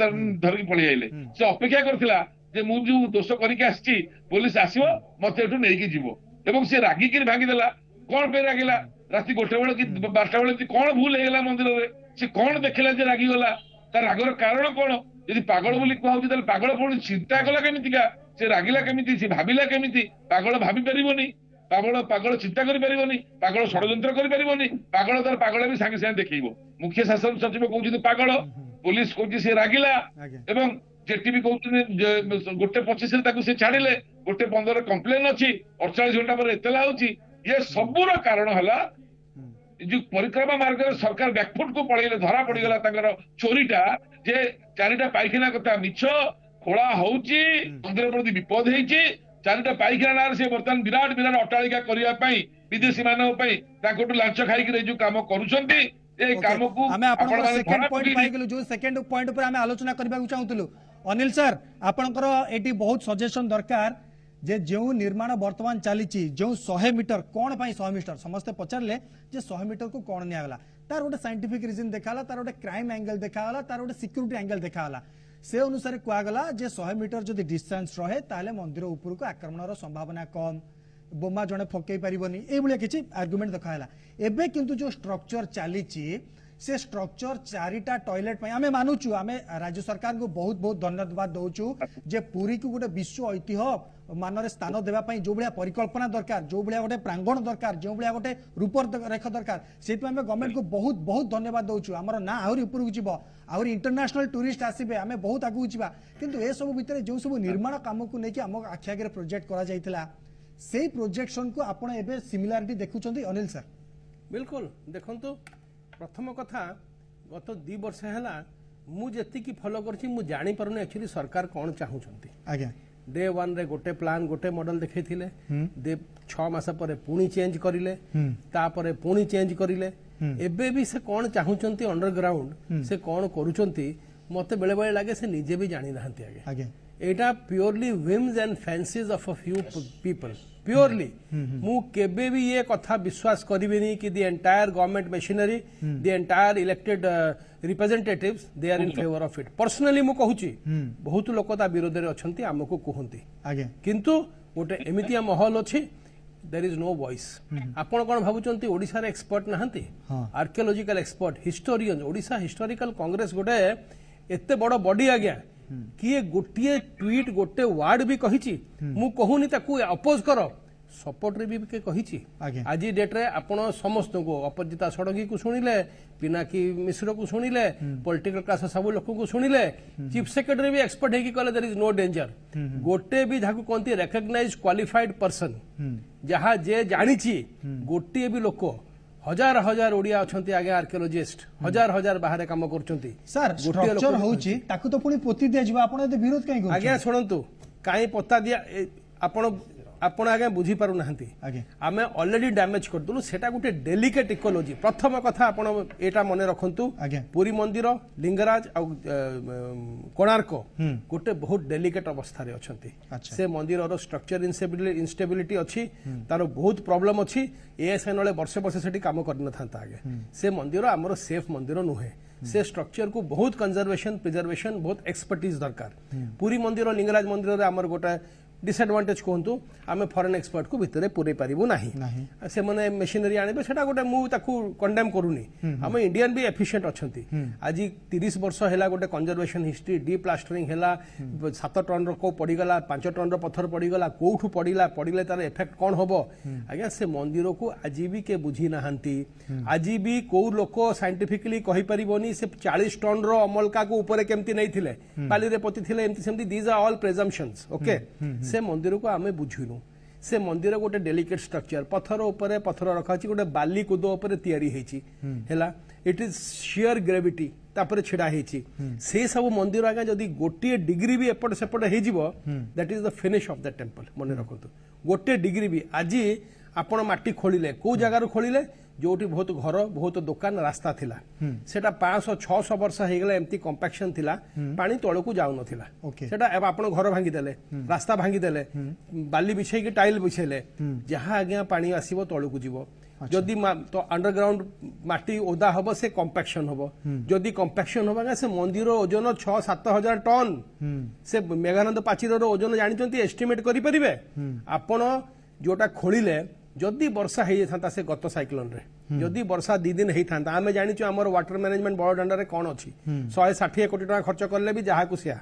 ଧରିକି ପଳେଇ ଆଇଲେ। ସେ ଅପେକ୍ଷା କରିଥିଲା ଯେ ମୁଁ ଯୋଉ ଦୋଷ କରିକି ଆସିଛି ପୋଲିସ ଆସିବ ମତେ ଏଠୁ ନେଇକି ଯିବ, ଏବଂ ସେ ରାଗିକିରି ଭାଙ୍ଗିଦେଲା। କଣ ପାଇଁ ରାଗିଲା? ରାତି 1 ବେଳେ କି 12ଟା ବେଳେ କଣ ଭୁଲ ହେଇଗଲା ମନ୍ଦିରରେ? ସେ କଣ ଦେଖିଲା ଯେ ରାଗିଗଲା? ତା ରାଗର କାରଣ କଣ? ଯଦି ପାଗଳ ବୋଲି କୁହାଉଛି ତାହେଲେ ପାଗଳ ପୁଣି ଚିନ୍ତା କଲା କେମିତିକା? ସେ ରାଗିଲା କେମିତି? ସେ ଭାବିଲା କେମିତି? ପାଗଳ ଭାବି ପାରିବନି, ପାଗଳ ଚିନ୍ତା କରିପାରିବନି, ପାଗଳ ଷଡଯନ୍ତ୍ର କରିପାରିବନି। ପାଗଳ ତାର ପାଗଳ ବି ସାଙ୍ଗେ ସାଙ୍ଗେ ଦେଖେଇବ। ମୁଖ୍ୟ ଶାସନ ସଚିବ କହୁଛନ୍ତି ପାଗଳ, ପୋଲିସ କହୁଛି ସେ ରାଗିଲା, ଏବଂ ଯେଠି ବି କହୁଛନ୍ତି 1:25ରେ ତାକୁ ସେ ଛାଡିଲେ, 1:15ରେ କମ୍ପ୍ଲେନ ଅଛି, 48 ଘଣ୍ଟା ପରେ ଏତଲା ହଉଛି। ଏ ସବୁର କାରଣ ହେଲା ଯୋଉ ପରିକ୍ରମା ମାର୍ଗରେ ସରକାର ବ୍ୟାକଫୁଟ କୁ ପଳେଇଲେ, ଧରା ପଡିଗଲା ତାଙ୍କର ଚୋରିଟା। ଯେ 4ଟା ପାଇଖାନା କଥା ମିଛ ଖୋଳା ହଉଛି, ମନ୍ଦିର ପ୍ରତି ବିପଦ ହେଇଛି। 4ଟା ପାଇଖାନା ନାଁରେ ସେ ବର୍ତ୍ତମାନ ବିରାଟ ଅଟ୍ଟାଳିକା କରିବା ପାଇଁ ବିଦେଶୀ ମାନଙ୍କ ପାଇଁ ତାଙ୍କଠୁ ଲାଞ୍ଚ ଖାଇକିରି ଯୋଉ କାମ କରୁଛନ୍ତି, ଏ କାମକୁ ସେକେଣ୍ଡ ପଏଣ୍ଟ ଉପରେ ଆମେ ଆଲୋଚନା କରିବାକୁ ଚାହୁଁଥିଲୁ। ଅନିଲ ସାର୍, ଆପଣଙ୍କର ଏଠି ବହୁତ ସଜେସନ ଦରକାର जे जो निर्माण वर्तमान चली जो 100 मीटर कौन पाई 100 मीटर समस्ते पचारे जे 100 मीटर को कौन निगला तार गोटे साइंटिफिक रीजन देखाला, तार गोटे क्राइम एंगल देखाला, तार गोटे सिक्यूरिटी एंगल देखाला। से अनुसार कहगला जे 100 मीटर जदि डिस्टेंस रहे ताले मंदिर ऊपर को आक्रमण संभावना कम, बोमा जड़े फकई पारिबनी, ए भलिया किछि आर्गुमेंट देखाला। एबे किंतु जो स्ट्रक्चर चली से स्ट्रक्चर 4टा टॉयलेट पे आमे मानुचु, आमे राज्य सरकार को बहुत बहुत धन्यवाद दउचु जे पूरी को गोटे विश्व ऐतिह्य मानरे स्थान देवा पई जो भलिया परिकल्पना दरकार, जो भलिया गोटे प्रांगण दरकार, जो भलिया गोटे रूपरेखा दरकार, सेति आमे गवर्नमेंट को बहुत बहुत धन्यवाद दउचु। हमर ना आहुरी ऊपर को जिवो, आहुरी इंटरनेशनल टूरिस्ट आसीबे, आमे बहुत आगु जिबा। किंतु ए सब भितरे जो सब निर्माण काम को नेकी हम आखि आगे प्रोजेक्ट करा जायतिला, सेही प्रोजेक्शन को आपण एबे सिमिलारिटी देखुचंदी अनिल सर? बिल्कुल देखंतु, प्रथम कथा गत 2 वर्ष है मुझे फॉलो कर एक्चुअली सरकार कौन चाहूँगी आज्ञा डे 1 रे गोटे प्लान गोटे मॉडल देखैथिले दे 6 मास पर पुणी चेंज करिले तापर पुणी चेंज करिले एबे भी से कौन चाहूचंती अंडरग्राउंड से कौन करूचंती मते बेले बेले लागे से निजे भी जानी नाहंती आगे एटा purely whims and fancies of a few people purely मु केबे भी ये कथा विश्वास करिबेनी कि the entire government machinery the entire elected representatives they are in favour of it personally मु कहूची बहुत लोक ता विरोध रे अछंती हमको कहंती आगे किंतु गोटे एमितिया माहौल अछि देयर इज नो वॉइस आपण कोन भाबुचंती ओडिसा रे एक्सपर्ट नाहंती archaeological expert historian Odisha Historical Congress गोटे एते बड़ बॉडी आज्ञा किए गोटे ट्वीट गोटे वार्ड भी कहिची मु कहूनी ताकू अपोज कर सपोर्ट रे भी के कहिची आज डेट रे आपण समस्त को अपराजिता षडंगी को सुनिले पिनाकी मिश्र को सुनिले पॉलिटिकल क्लास सब लोक को सुनिले चीफ सेक्रेटरी भी एक्सपर्ट है कि कहले देयर इज नो डेंजर गोटे भी जाकू कोनती रिकॉग्नाइज क्वालिफाइड पर्सन जहा जे जानिची गोटे भी लोक हजार हजार ओडिया अछंती आगे आर्कियोलॉजिस्ट हजार हजार बाहर काम करछंती सर स्ट्रक्चर होउची ताकू तो पुनी पोती दिया जिबा आपण एते विरोध काई करछ आगे सुनंतु काई पत्ता दिया आपण आपण आगे बुझी पारु नाहंती आमे ऑलरेडी डैमेज कर दलु सेटा गुटे डेलिकेट इकोलॉजी प्रथम कथा आपण एटा मने रखंतु पुरी मंदिर लिंगराज आ कोणार्क गुटे बहुत डेलिकेट अवस्था रे अछंती से मंदिर रो स्ट्रक्चर इंस्टेबिलिटी अछि तारो बहुत प्रॉब्लम अछि एएसएन वाले वर्ष वर्ष सेठी काम करन थांता आगे से मंदिर हमरो सेफ मंदिर नुहे से स्ट्रक्चर को बहुत कंजर्वेशन प्रिजर्वेशन बहुत एक्सपर्टीज दरकार पुरी मंदिर लिंगराज मंदिर रे हमर गोटे डिसएडवांटेज कहतु आम फॉरेन एक्सपर्ट को भितर पूरे पारिबु नाही से माने मशीनरी आनिबे सेटा गोटे मु ताकू कंडेम करूनी हम इंडियन भी एफिशिएंट अछंती आज 30 वर्ष हैला गोटे कंजर्वेशन हिस्ट्री डी प्लास्टरिंग हैला 7 टन रो को पड़ी गला 5 टन रो पत्थर पड़ी गला कोठु पड़िले तार इफेक्ट कोन होबो आज्ञा से मंदिर को आज भी के बुझी नाहंती आज भी को लोक साइंटिफिकली कहि परिबोनी से 40 टन रो अमलका को ऊपर केमती नहीं थिले बाली रे पति थिले एमती सेमती these are all presumptions okay से मंदिर को आमे बुझिनु से मंदिर गोटे डेलिकेट स्ट्रक्चर पत्थर ऊपर पत्थर रखा गोटे बाली कुदो ऊपर तैयारी हेची हैला इट इज शियर ग्रेविटी तापर छिड़ा हेची से सब मंदिर आगे जदी गोटे डिग्री भी एपट सेपट हे जिवो that is the finish off the temple मने रखंतु गोटे डिग्री भी आज आपण माटी खोलिले को जगह रो खोलिले जोटी बहुत घर बहुत दुकान रास्ता थिला सेटा 500-600 वर्ष हे गेला एम्ति कॉम्पैक्शन थिला पानी तळ को जाउ नथिला सेटा आपण घर भांगी देले रास्ता भांगी देले बाली बिछै के टाइल बिछैले जहां आज्ञा पानी आसीबो तळ को जीवो जदि तो अंडरग्राउंड माटी ओदा हबो से कॉम्पैक्शन हबो जदि कॉम्पैक्शन हबा से मंदिर ओजन 6-7 हजार टन से मेघानंद पाचिर रो ओजन जानिचंती एस्टिमेट करि परिबे आपण जोटा खोलिले जदि वर्षा हे था से गत साइक्लोन रे जदि वर्षा 2 दिन हे था आमे जानिचु हमर वाटर मैनेजमेंट बड़ डंडा रे कोन अछि 160 कोटी टका खर्च करले भी जहा कुसिया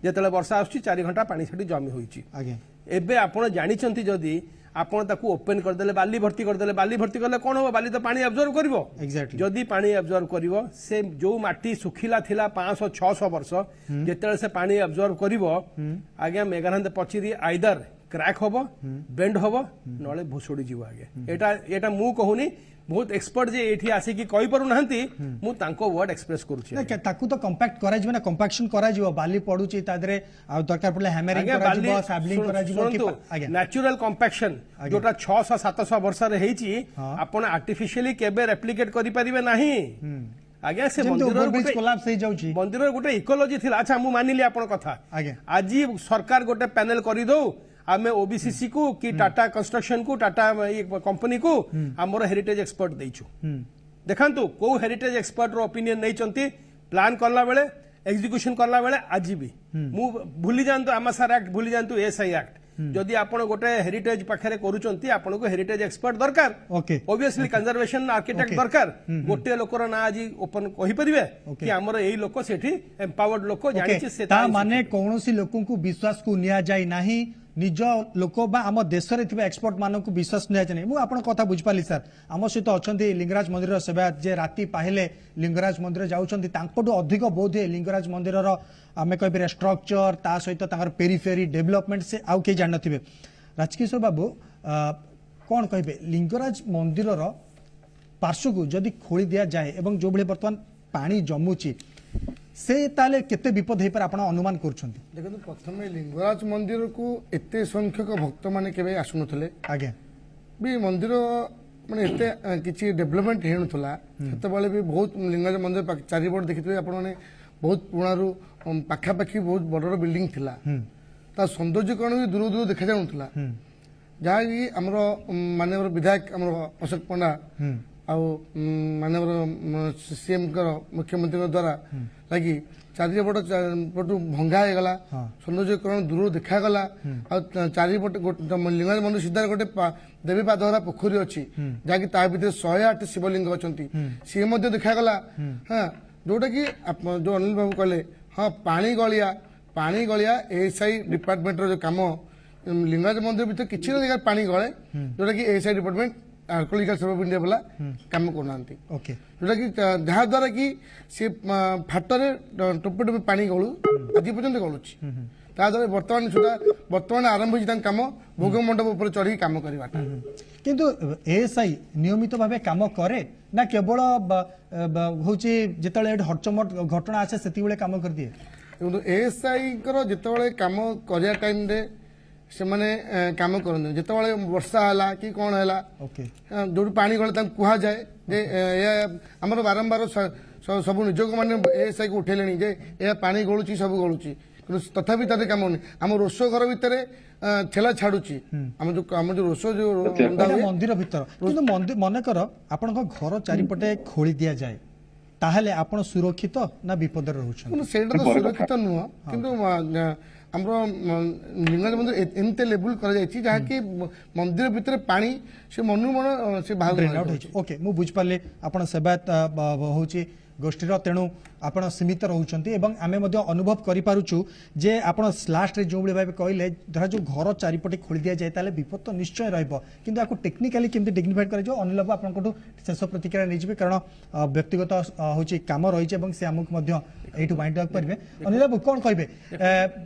जेतले वर्षा आछि 4 घंटा पानी सेठी जमी होईची एबे आपण जानिचंती जदि आपण ताकू ओपन कर देले बाली भर्ती करले कोन हो बाली तो पानी एब्जॉर्ब करबो जदि पानी एब्जॉर्ब करबो से जो माटी सुखिला थिला 500-600 वर्ष जेतले से पानी एब्जॉर्ब करबो आगे मेघानंद पचिरी आइदर क्रैक होबो बेंड होबो नले भुसुडी जीव आगे एटा मु कहूनी बहुत एक्सपर्ट जे एठी आसी कि कहि परु नहंती मु तांको वर्ड एक्सप्रेस करूची ना ताकू तो कंपैक्ट करा जिवो ना कंपैक्शन करा जिवो बाली पडुची तादरे आ दरकार पडले हैमरिंग करा जिवो सैबलिंग करा जिवो कि नेचुरल कंपैक्शन जोटा 600-700 वर्ष रे हेची आपण आर्टिफिशियली केबे रेप्लिकेट करि परिबे नाही आगे से मंदिर गोटे कोलैप्स हे जाउची मंदिर गोटे इकोलॉजी थिला अच्छा मु मानिली आपण कथा आगे आज सरकार गोटे पैनल करि दो आमे ओबीसीसी को कि टाटा कंस्ट्रक्शन को टाटा कंपनी को हमर हेरिटेज एक्सपर्ट देइछु देखंतु को हेरिटेज एक्सपर्ट रो ओपिनियन नै चंती प्लान करला बेले एग्जीक्यूशन करला बेले आज भी मु भूली जानतो आमासार एक्ट भूली जानतो एसआई एक्ट जदि आपण गोटे हेरिटेज पाखरे करूचंती आपण को हेरिटेज एक्सपर्ट दरकार ऑब्वियसली कंजर्वेशन आर्किटेक्ट दरकार गोटे लोकर ना आज ओपन कहि परिबे कि हमर एई लोक सेठी एम्पावर्ड लोक जानि से ता माने कोनोसी लोकन को विश्वास को निया जाय नाही निज लोक बा आम देश रे थिबा एक्सपर्ट मानन को विश्वास निया जाय मु आपण कथा बुझ पाली सर आम सहित अछंती लिंगराज मंदिर सेवा जे राती पाहिले लिंगराज मंदिर जाउछंती तांकोटो अधिक बोध लिंगराज मंदिर रो आमे कहबे स्ट्रक्चर ता सहित तांकर पेरिफेरी डेवलपमेंट से आउ के जान नथिबे राजकिशोर बाबू कोन कहबे लिंगराज मंदिर रो पार्श्व को जदि खोली दिया जाए एवं जो भले वर्तमान पानी जमुची से ताले केते विपद हे पर आपण अनुमान करछंती देखो प्रथम लिंगराज मंदिर को एते संख्यक भक्त माने केबे आसुनथले आगे भी मंदिर माने एते किछि डेवलपमेंट हेनुथला सेते बेले भी बहुत लिंगराज मंदिर चारिपट देखिथिबे आपण माने बहुत पुरारू पाखापाखि बहुत बड़ बिल्डिंग थिला ता सौंदर्यकरण भी दूर दूर देखा जाउथला जहाँ कि आमर माननीय विधायक आमर अशोक पंडा माननीय सीएम मुख्यमंत्री द्वारा लगी चारिपट पटू भंगा होगा सौंदर्यकरण दूर देखागला चारिपट लिंगराज मंदिर सीधार गोटे देवी पादहरा पोखरी अच्छी जहाँकि ता भर 108 शिवलिंग अच्छा सी देखागला हाँ जोटा कि जो अनिल बाबू कहले हाँ पानी गलिया एएसआई डिपार्टमेंट जो कम लिंगराज मंदिर भर किसी जगह पानी गले जोटा कि ASI department archaeological survey of India वाला काम करना जोटा कि जहाँ द्वारा कि सी फाटरे टोपे टोपे पानी गलु आज पर्यटन गलुची ताद्वारा बर्तमान सुधा बर्तमान आरंभ हो काम भोग मंडप उपर चढ़ी काम करवाटा किंतु एएसआई नियमित भावे काम करे ना केवल होची जेतले हटचमट घटना आसे सेति बेले काम कर दिए किंतु एएसआई कर जेतले काम करिया टाइम रे से माने काम करन जेतले वर्षा हला कि कोन हला ओके जो पानी गले तक कुहा जाए जे हमर बारंबार सब निजोग माने एएसआई को उठेलेनी जे ए पानी गळुची सब गळुची तथापि ताते काम होनी आम रोष घर भितर ठेला छाड़ुची आम जो रोष जो मंदिर भितर किंतु मनकर आपण घर चारिपटे खोली दिया जाए ताहले आपण सुरक्षित ना विपद रहउछन सेटा तो सुरक्षित नुह किंतु हमरो लिंगराज मंदिर एमते लेवल कर जायछि जहा कि मंदिर भितर पानी से मनु मन से भाग ओके मु बुझ पाले आपण सेवायत होउछि गोष्ठीर तेणु आपण सीमित रहउछंती एवं आमे मध्ये अनुभव करि पारुछु जे आपण लास्ट रे जो बळे भाबे कहले धरा जो घर चारिपटे खोली दिया जाय ताले विपद तो निश्चय रहइबो किंतु आको टेक्निकली केमते डिग्निफाइड करे जो अनिल बाबू आपण कोठो शेष प्रतिक्रिया नै जिबे कारण व्यक्तिगत होछि काम रहि छै एवं से हमक मध्ये एठु वाइंड अप करबे अनिल बाबू कोन कहबे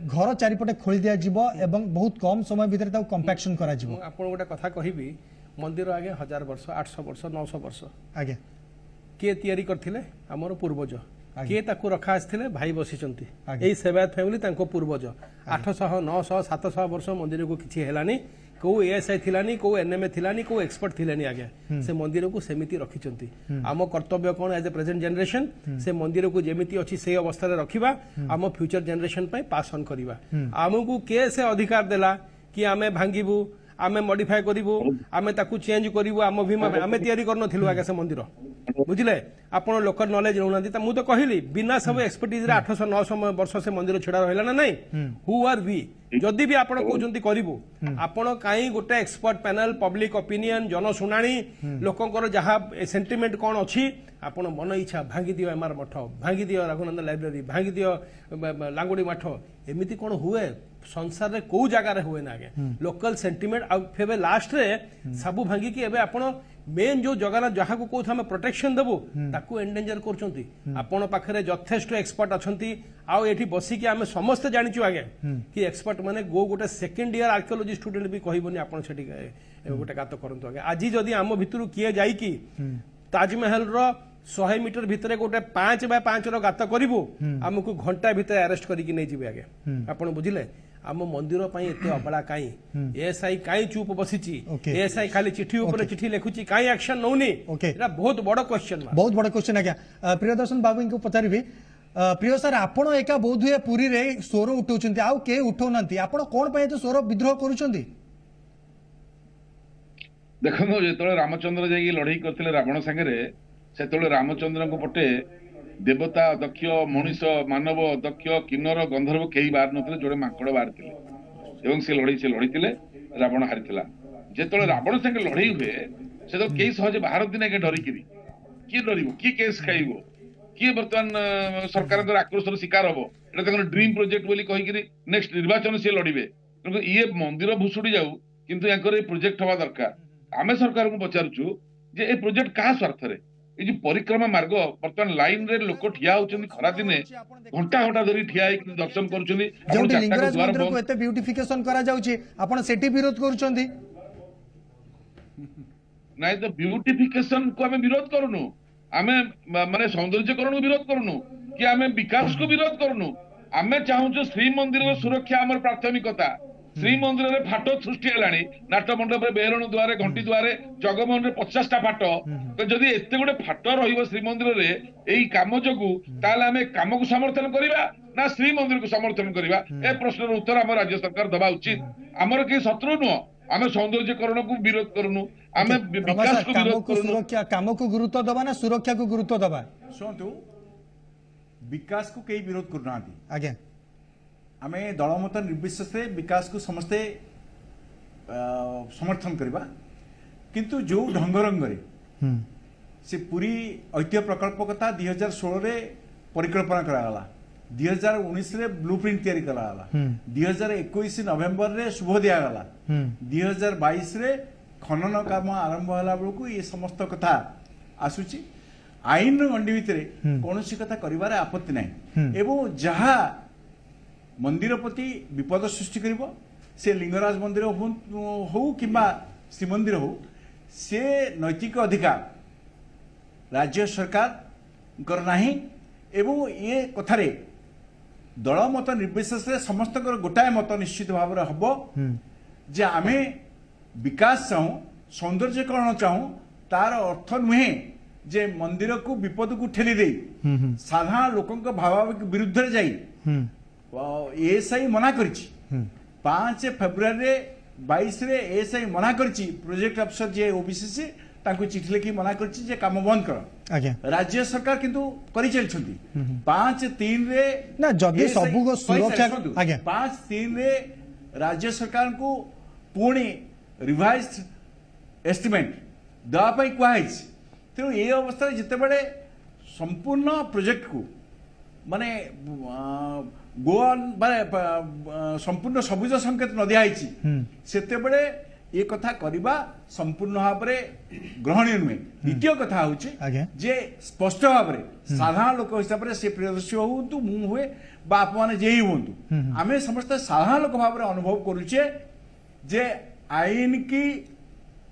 घर चारिपटे खोली दिया जिवो एवं बहुत कम समय भीतर ता कम्पैक्शन करा जिवो आपण गोटा कथा कहिबी मंदिर आगे 1000 वर्ष 800 वर्ष 900 वर्ष आगे किए तैयारी करथिले हमर पूर्वज किए ताकू रखा आसथिले भाई बसिचंती एई सेवायत फैमिली तांको पूर्वज 800 900 700 वर्ष मंदिर को किछि हेलानी को एएसआई थिलानी को एनएमए थिलानी को एक्सपर्ट थिलानी आगे से मंदिर को सेमिति रखिचंती आम कर्तव्य कोन एज ए प्रेजेंट जनरेशन से मंदिर को जेमिति अछि से अवस्था रे रखिबा आम फ्यूचर जनरेशन पय पास ऑन करिबा आमको के से अधिकार देला कि आमे भांगिबू आमे मॉडिफाई करिवो आमे ताकू चेंज करिवो आम भीमा आमे तैयारी करनो थिलु आगे से मंदिर बुझिले आपण लोकल नॉलेज रहउनांती त मु तो कहिली बिना सब एक्सपर्टीज रे 800 900 वर्ष से मंदिर छडा रहला ना नहीं हु आर वी जदि भी आपण कहउचंती करिवो आपण काई गोटे एक्सपर्ट पैनल पब्लिक ओपिनियन जन सुनानी लोकंकर जहा सेंटिमेंट कोन अछि आपण मन इच्छा भांगी दियो एमआर मठ भांगी दियो रघुनंदन लाइब्रेरी भांगी दियो लांगुडी मठ एमिति कोन हुए संसार रे को जगह रे हुए ना आगे लोकल सेंटिमेंट आ फेबे लास्ट रे सबु भांगी कि एबे आपण मेन जो जगह जहाँ को कौन हमें प्रोटेक्शन देबो ताकू एंडेंजर करछंती आपण पाखरे यथेष्ट एक्सपर्ट अछंती आउ एठी बसी कि हमें समस्त जानिचु आगे कि एक्सपर्ट माने गो गोटे सेकंड ईयर आर्कियोलॉजी स्टूडेंट भी कहबोनी आपण सेठी गोटे गात करंतु आगे आज जदी आम भितरु किए जाई कि ताजमहल रो 100 मीटर भितर गोटे 5 बाय 5 रो गात करिवो हमकु घंटा भितर अरेस्ट करिकि नै जिबे आगे आपण बुझिले आम मंदिर एते अबला काई एएसआई काई चुप बसिची एएसआई खाली चिट्ठी ऊपर चिट्ठी लिखुची काई एक्शन नौनी एटा बहुत बड़ क्वेश्चन आज्ञा प्रियदर्शन बाबू को पचारिबी प्रिय सर आपण एका बोध हुए पुरी रे स्वर उठाउछंती आउ के उठाउनंती आपण कोन पय तो स्वर विद्रोह करूछंती देखो जेतले रामचंद्र जाई लड़ाई करथिले रावण संगे रे सेतले रामचंद्र को पटे देवता दक्ष मनुष्य मानव दक्ष किन्नर गंधर्व कई बाहर नथिले जोड़े माकड़ बाहर थिले एवं से लड़ी रावण हारिथिला जेतले रावण संगे लड़ाई हुए से तो कई सहज बाहर दिन के डरिकिरी किए डरिबो कि केस खाइबो किए वर्तमान सरकार आक्रोश शिकार हबो एटा ड्रीम प्रोजेक्ट बोली कहिकिरी नेक्स्ट निर्वाचन से लड़िबे क्योंकि ये मंदिर भुसुड़ी जाऊ किंतु याकर प्रोजेक्ट हवा दरकार आमे सरकार को पचारुछु जे ए प्रोजेक्ट का स्वार्थ रे ए जो परिक्रमा मार्ग वर्तमान लाइन रे लोक ठिया होचंदी खरा दिने घंटा घंटा धरी ठिया होई दर्शन करूचंदी जोंटी लिंगराज मंदिर को एते ब्यूटिफिकेशन करा जाउची आपण सेठी विरोध करूचंदी नाइ तो ब्यूटिफिकेशन को हमें विरोध करूनु आमे माने सौंदर्यकरण को विरोध करूनु कि आमे विकास को विरोध करूनु आमे चाहूँ श्रीमंदिर सुरक्षा आमर प्राथमिकता श्रीमंदिर में फाट सृष्टि है नाट मंडप बेहरण द्वारे घंटी द्वारे जगमोहन 50टा फाट तो जदि एत गोटे फाट श्रीमंदिर में यही कम जो आम कम को समर्थन करवा ना श्रीमंदिर को समर्थन करवा ए प्रश्न उत्तर आम राज्य सरकार दबा उचित आमर कई शत्रु नुह आम सौंदर्यकरण को विरोध करूनु आम विकास को विरोध करूनु काम को गुरुत्व दबा ना सुरक्षा को गुरुत्व दबा शुणु विकास को कई विरोध करना आज्ञा आम दलमत निर्विशेष विकास को समस्ते समर्थन करवा किंतु जो ढंग रंग से पूरी ऐतिह्य प्रकल्प कथा 2016 रे परिकल्पना करागला 2019 रे ब्लूप्रिंट तैयारी करागला 2021 नवेम्बर रे शुभ दियागला 2022 रे खनन काम आरंभ होला बेलू ये समस्त कथा आसुची आईन गंडी भितर कौन कथा कर आपत्ति ना एवं जहा मंदिर प्रति विपद सृष्टि करिवो से लिंगराज मंदिर हो कि श्रीमंदिर हो से नैतिक अधिकार राज्य सरकार नाही एवं ये कथारे दल मत निर्विशेष समस्त गोटाए मत निश्चित भाव हम जे आमे विकास चाहूँ सौंदर्यकरण चाहूँ तार अर्थ नुहे जे मंदिर को विपद को ठेली दे साधारण लोकों भावावेग विरुद्ध जाई एएसआई मना करिछि 5 फेब्रुआरी 22 रे एएसआई मना करिछि प्रोजेक्ट अफसर जे ओबीसी से तांको चिठी लिखि मना करिछि जे काम बंद कर आज्ञा राज्य सरकार किंतु करि चलछंती 5-3 रे ना जदि सबु को सुरक्षा आज्ञा 5-3 रे राज्य सरकार को पुणी रिवाइज्ड एस्टिमेट दवा पई कुआइछि तेणु ये अवस्था जिते बड़े संपूर्ण प्रोजेक्ट को माने गोवन संपूर्ण सबुज संकेत न दिखाई सेते बड़े ये कथा करवा संपूर्ण भाव में ग्रहणीय नुहे द्वितीय कथा हूँ जे स्पष्ट भाव में साधारण लोक हिसाब से प्रियदर्शी हूँ मु हुए आप मैंने जे ही हूँ आम समस्त साधारण लोक भाव में अनुभव करुचे जे आईन की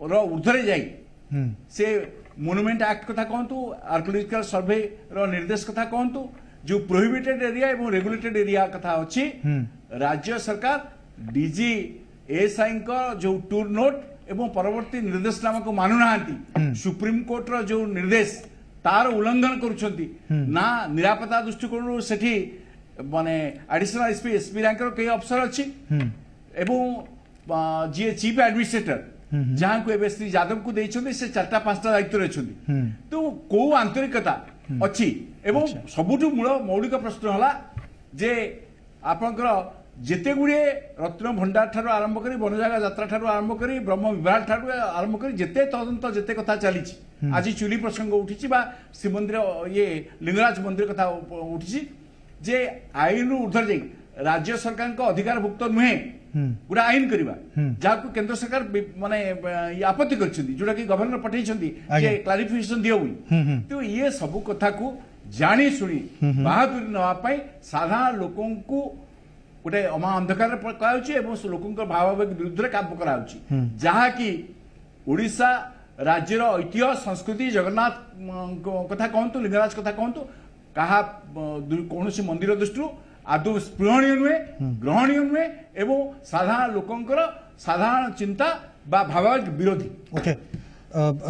ऊर्धरे जाई से मोनुमेंट एक्ट कथा कहतु आर्कियोलॉजिकल सर्वे निर्देश कथा कहतु जो प्रोहिबिटेड एरिया एवं रेगुलेटेड एरिया कथा अच्छी राज्य सरकार डीजी एएसआई जो टूर नोट एवं परवर्ती निर्देशनामा को मानुना सुप्रीम कोर्ट रो जो निर्देश तार उल्लंघन करुछंती ना निरापत्ता दृष्टिकोण सेठी माने एडिशनल एसपी एसपी रैंक रो कई अफसर अच्छी एवं जी चीफ एडमिनिस्ट्रेटर जहां को एबे श्री यादव को देइछंती से 4-5टा दायित्व रहिछंती तो को आंतरिकता अच्छी एवं सबुठु मूल मौलिक प्रश्न हला जे आपनकर जेते गुड़े रत्न भंडार ठारू आरंभ करी वनजागा यात्रा ठारू आरंभ करी ब्रह्म विभाग ठारू आरंभ करी जेते तदंत जेते कथा चली आज चुली प्रसंग उठी श्रीमंदिर ये लिंगराज मंदिर कथा उठी जे आईन ऊर्धर जाई राज्य सरकार का अधिकार भुक्त नुहे गोटे आईन करवा जहाँ केंद्र सरकार माने आपत्ति करछंती जोटा कि गवर्नर पठेइछंती जे क्लारिफिकेशन दियो बोली तो ये सब कथा को जानी सुनी बहादुरी नवा पई साधारण लोकों को गोटे अमा अंधकार कराउछि एवं लोकों भावावेग विरुद्ध काम कराउछि जहाँ कि ओडिशा राज्यर ऐतिह्य संस्कृति जगन्नाथ कथा कहतु लिंगराज कथा कहतु कहा कौन मंदिर दृष्टि आदौ स्पृहणीय नुहे ग्रहणीय नुहे एवं साधारण लोकंकर साधारण चिंता बा भावावेग विरोधी ओके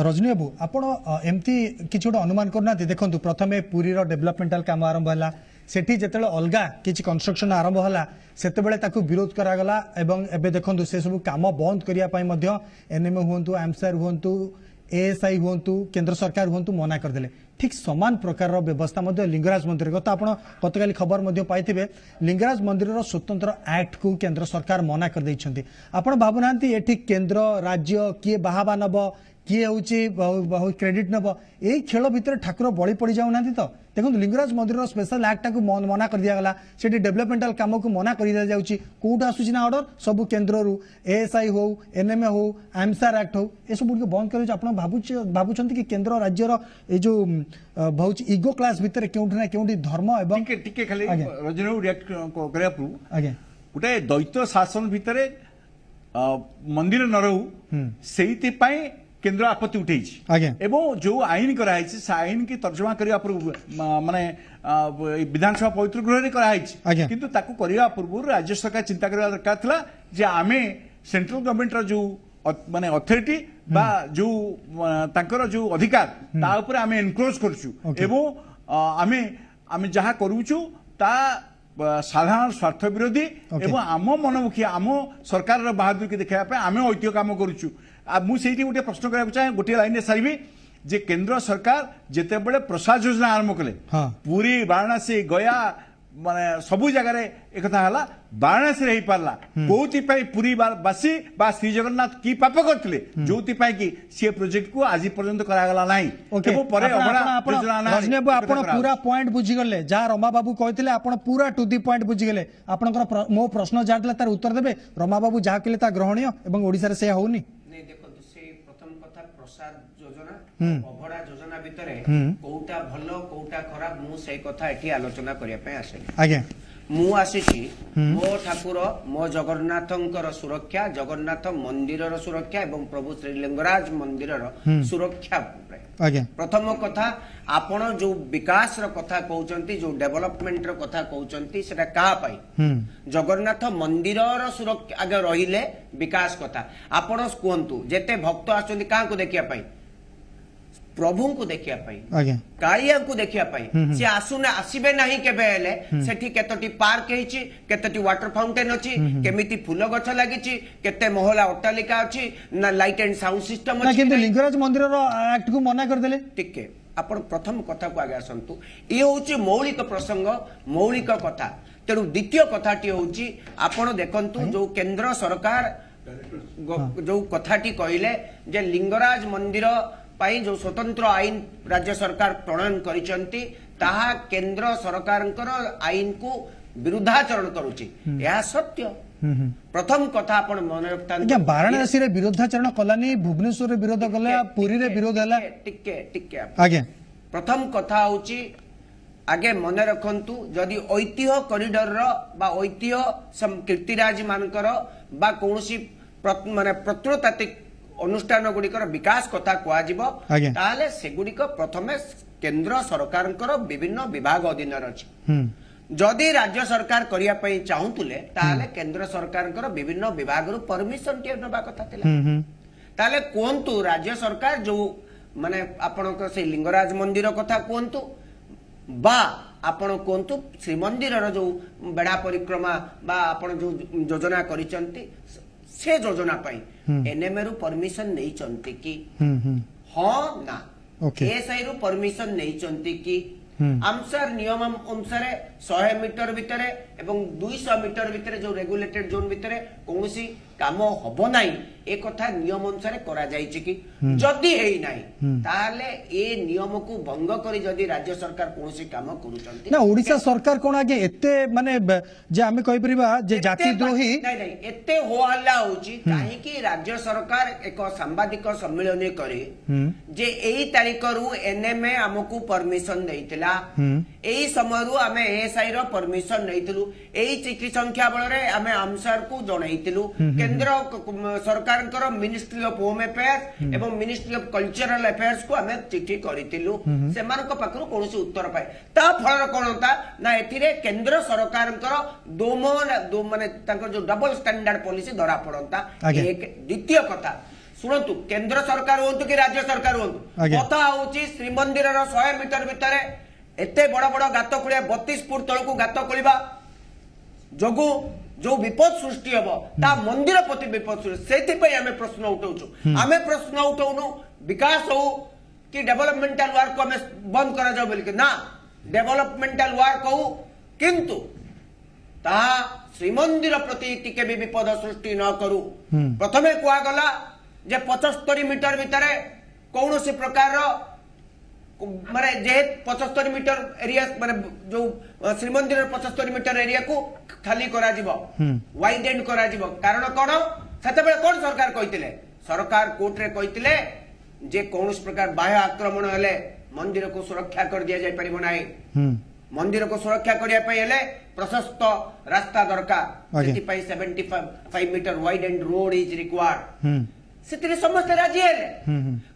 रजनी बाबू आपण एमती किछि गोटे अनुमान करना देखंतु प्रथमे पुरी रो डेवलपमेंटल काम आरंभ हला सेठी जेतेले अलगा किछि कंस्ट्रक्शन आरंभ हला सेते बेले ताकू विरोध करा गला एवं एबे देखंतु से सब काम बंद करिया पई मध्य एनएमए हुंतु एमसार हुंतु एएसआई हुंतु केंद्र सरकार हुंतु मना कर देले ठीक समान प्रकार व्यवस्था मध्य लिंगराज मंदिर गत आप गतकाली खबर मध्य पाइथिबे लिंगराज मंदिर स्वतंत्र एक्ट को केंद्र सरकार मना कर दैछंती आपण भाबुना ये केंद्र राज्य किए बाहाबा नब किए हूँ क्रेडिट नब यही खेल भितर ठाकुर बड़ी पड़ जाऊना तो देखो लिंगराज मंदिर स्पेशल एक्ट को मना कर दिगला से डेवलपमेंटल काम को मना कर कौट आसूना ऑर्डर सब केन्द्र एएसआई हो एनएमए हो एमसार एक्ट हो ये सब गुड़ बंद कर भावुं कि केन्द्र राज्यर ये जो बहुत इगो क्लास भितर क्यों ना क्यों धर्म एवं खाली रजनी रिएक्ट करने दैत्य शासन भितर मंदिर न रहू से केंद्र आपत्ति उठे एवं जो आईन कराई से आईन की तर्जमा करने माने विधानसभा पवित्र गृह कराई किंतु ताकू करने पूर्व राज्य सरकार चिंता करने दरकार था जे आमे सेंट्रल गवर्नमेंट जो माने अथॉरिटी बा जो तांकर जो अधिकार ता ऊपर आमे एनक्रोच करछु एवं आमे आमे जहा करूछु ता साधारण स्वार्थ विरोधी एवं आम मनमुखी आम सरकार बहादुर की देखा आम ऐतिह्य काम करुचु मुझे गोटे प्रश्न करने चाहे गोटे लाइन सारी जे केंद्र सरकार जिते बड़े प्रसाद योजना आरंभ कले पुरी वाराणसी गया माने सबू जगह एक है वाराणसी रही पार्ला कौथि पुरी बासी बा श्री जगन्नाथ की पाप करते जो कि सी प्रोजेक्ट को आज पर्यंत करागला नहीं रजनी बाबू आप पूरा पॉइंट बुझीगले जहाँ रमा बाबू कहते आप पूरा टू दी पॉइंट बुझीगले आपंकर मो प्रश्न जहाँ तार उत्तर देवे रमा बाबू जहाँ कहले ग्रहणीय एवं ओडिशा से होनी अभड़ा योजना भितर कोटा भल कोटा खराब मु से कथा एठी आलोचना करिया पे आसे आज्ञा मु आसीची मो ठाकुर मो जगन्नाथंकर सुरक्षा जगन्नाथ मंदिरर सुरक्षा एवं प्रभु श्री लिंगराज मंदिरर सुरक्षा आज्ञा प्रथम कथा आपण जो विकास रो कथा कहउचंती जो डेवलपमेंट रो कथा कहउचंती सेटा का पाई जगन्नाथ मंदिरर सुरक्षा आगे रहिले विकास कथा आपण कहंतु जेते भक्त आछंती का को देखिया पाई प्रभु को देखिया पाई कालिया को देखिया पाई से आसुना आसीबे नाही केबे हेले सेठी केतटी पार्क हेची केतटी वाटर फाउंटेन अछि केमिति फूल गछ लागिछि केते मोहला अट्टालिका अछि ना लाइट एंड साउंड सिस्टम अछि किंतु लिंगराज मंदिर रो एक्ट को मना कर देले ठीक है आपण प्रथम कथा को आगे आसंतु ए होची मौलिक प्रसंग मौलिक कथा तेनु द्वितीय कथाटी होची आपण देखंतु जो केंद्र सरकार जो कथाटी कहिले जे लिंगराज मंदिर पाई जो स्वतंत्र आईन राज्य सरकार प्रणयन करिसंती ताहा केंद्र सरकारंकर आईन को विरुद्धाचरण करूची यह सत्य प्रथम कथा आपण मन रखता वाराणसी रे विरुद्धाचरण कलानी भुवनेश्वर रे विरोध कला पुरी रे विरोध हला टिके आगे प्रथम कथा होची आगे मन रखंतु जदि ऐतिह्य कॉरिडोर रो बा ऐतिह्य कीर्तिराज मानकर बा कोनोसी माने प्रत्नतात्विक अनुष्ठान गुड़िकर विकास कथा कहुले सेगुड़िक प्रथमे केंद्र सरकार विभिन्न विभाग अधीन अच्छी जदि राज्य सरकार करने चाहूले केंद्र सरकार विभिन्न विभाग परमिशन टे ना कथा ताले कहतु राज्य सरकार जो माने आपण से लिंगराज मंदिर कथा कहतु बा आपण कहतु श्रीमंदिर जो बेढ़ा परिक्रमा बा आपण जो योजना करिसंती से योजना पाई एनएमए रु परमिशन नहीं चंती की हाँ ना एसआई रु परमिशन नहीं चंती की आमसार नियम अनुसार 100 मीटर भितर एवं 200 मीटर भितर जो रेगुलेटेड जोन भितर कौनसी काम हबो नाही ए कथा नियम अनुसार करा जायछि कि जदि हेई नाही ताले ए नियम को भंग करी जदि राज्य सरकार कौनसी काम करूचंती ना ओडिसा सरकार कोन आगे एते माने जे आमे कहि परिबा जे जाति द्रोही नहीं नहीं एते हो हल्ला होची काहे कि राज्य सरकार एक सांबादिक सम्मेलन करे जे एई तारिख रु एनएमए हमकु परमिशन देइतिला एई समय रु आमे एएसआई रो परमिशन नैतिलु एई चिठी संख्या बळ रे आमे आमसार को जणाइतिलु केंद्र सरकार मिनिस्ट्री ऑफ होम अफेयर्स एवं मिनिस्ट्री ऑफ कल्चरल अफेयर्स को आमे चिठी करितिलु सेमानक पाखरु कोनोसी उत्तर पाए ता फल कोन होता ना एथिरे केंद्र सरकार दो माने तांकर जो डबल स्टैंडर्ड पॉलिसी धरा पड़ता एक द्वितीय कथा सुनतु केंद्र सरकार होतु कि राज्य सरकार होतु कथा होची श्रीमंदिर 100 मीटर भितर एते बड़ बड़ गात खोलिया 32 फुट तल को गात खोलिबा जोगु जो विपद सृष्टि हम ता मंदिर प्रति विपद सृष्टि से आम प्रश्न उठाऊ आम प्रश्न उठाऊनु विकास हो कि डेवलपमेंटल वर्क को आम बंद करा जाओ बोलिक ना डेवलपमेंटल वर्क हो किंतु ता श्रीमंदिर प्रति टिके भी विपद सृष्टि न करू प्रथमे कुआ गला जे 75 मीटर भितर कौन सी प्रकार माने जे 75 मीटर एरिया माने जो श्रीमंदिर 75 मीटर एरिया को खाली करा जिवो वाइडेन करा जिवो कारण कोन सेते बेले कोन सरकार कहितिले सरकार कोर्ट रे कहितिले जे कौन प्रकार बाह्य आक्रमण हेले मंदिर को सुरक्षा कर दिया जाय परिबो नाही मंदिर को सुरक्षा करिया पई हेले प्रशस्त रास्ता दरकार सेति पई 75 metre wide and road is required से समस्ते राजी हेले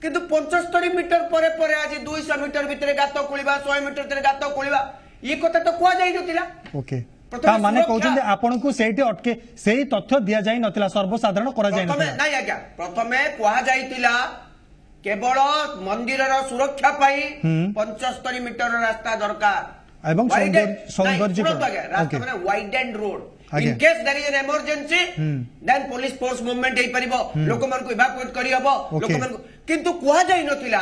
किंतु 75 मीटर परे परे आज 200 मीटर भितर गात खोलिबा 100 मीटर भितर गात खोलिबा ये कथा तो कुआ जाई नथिला। ओके ता माने कहउछन आपन को सेठी अटके सेही तथ्य दिया जाई नथिला सर्वसाधारण करा जाई नथिला नहीं आज्ञा प्रथमे कुआ जाईतिला केवल मंदिर सुरक्षा पाई 75 मीटर रास्ता दरकार एवं सौंदर्य रास्ता माने widened road in case there is an emergency then police force movement हे परिबो लोक मन को इवाकुएट करी हबो लोक मन किंतु कुआ जाई नथिला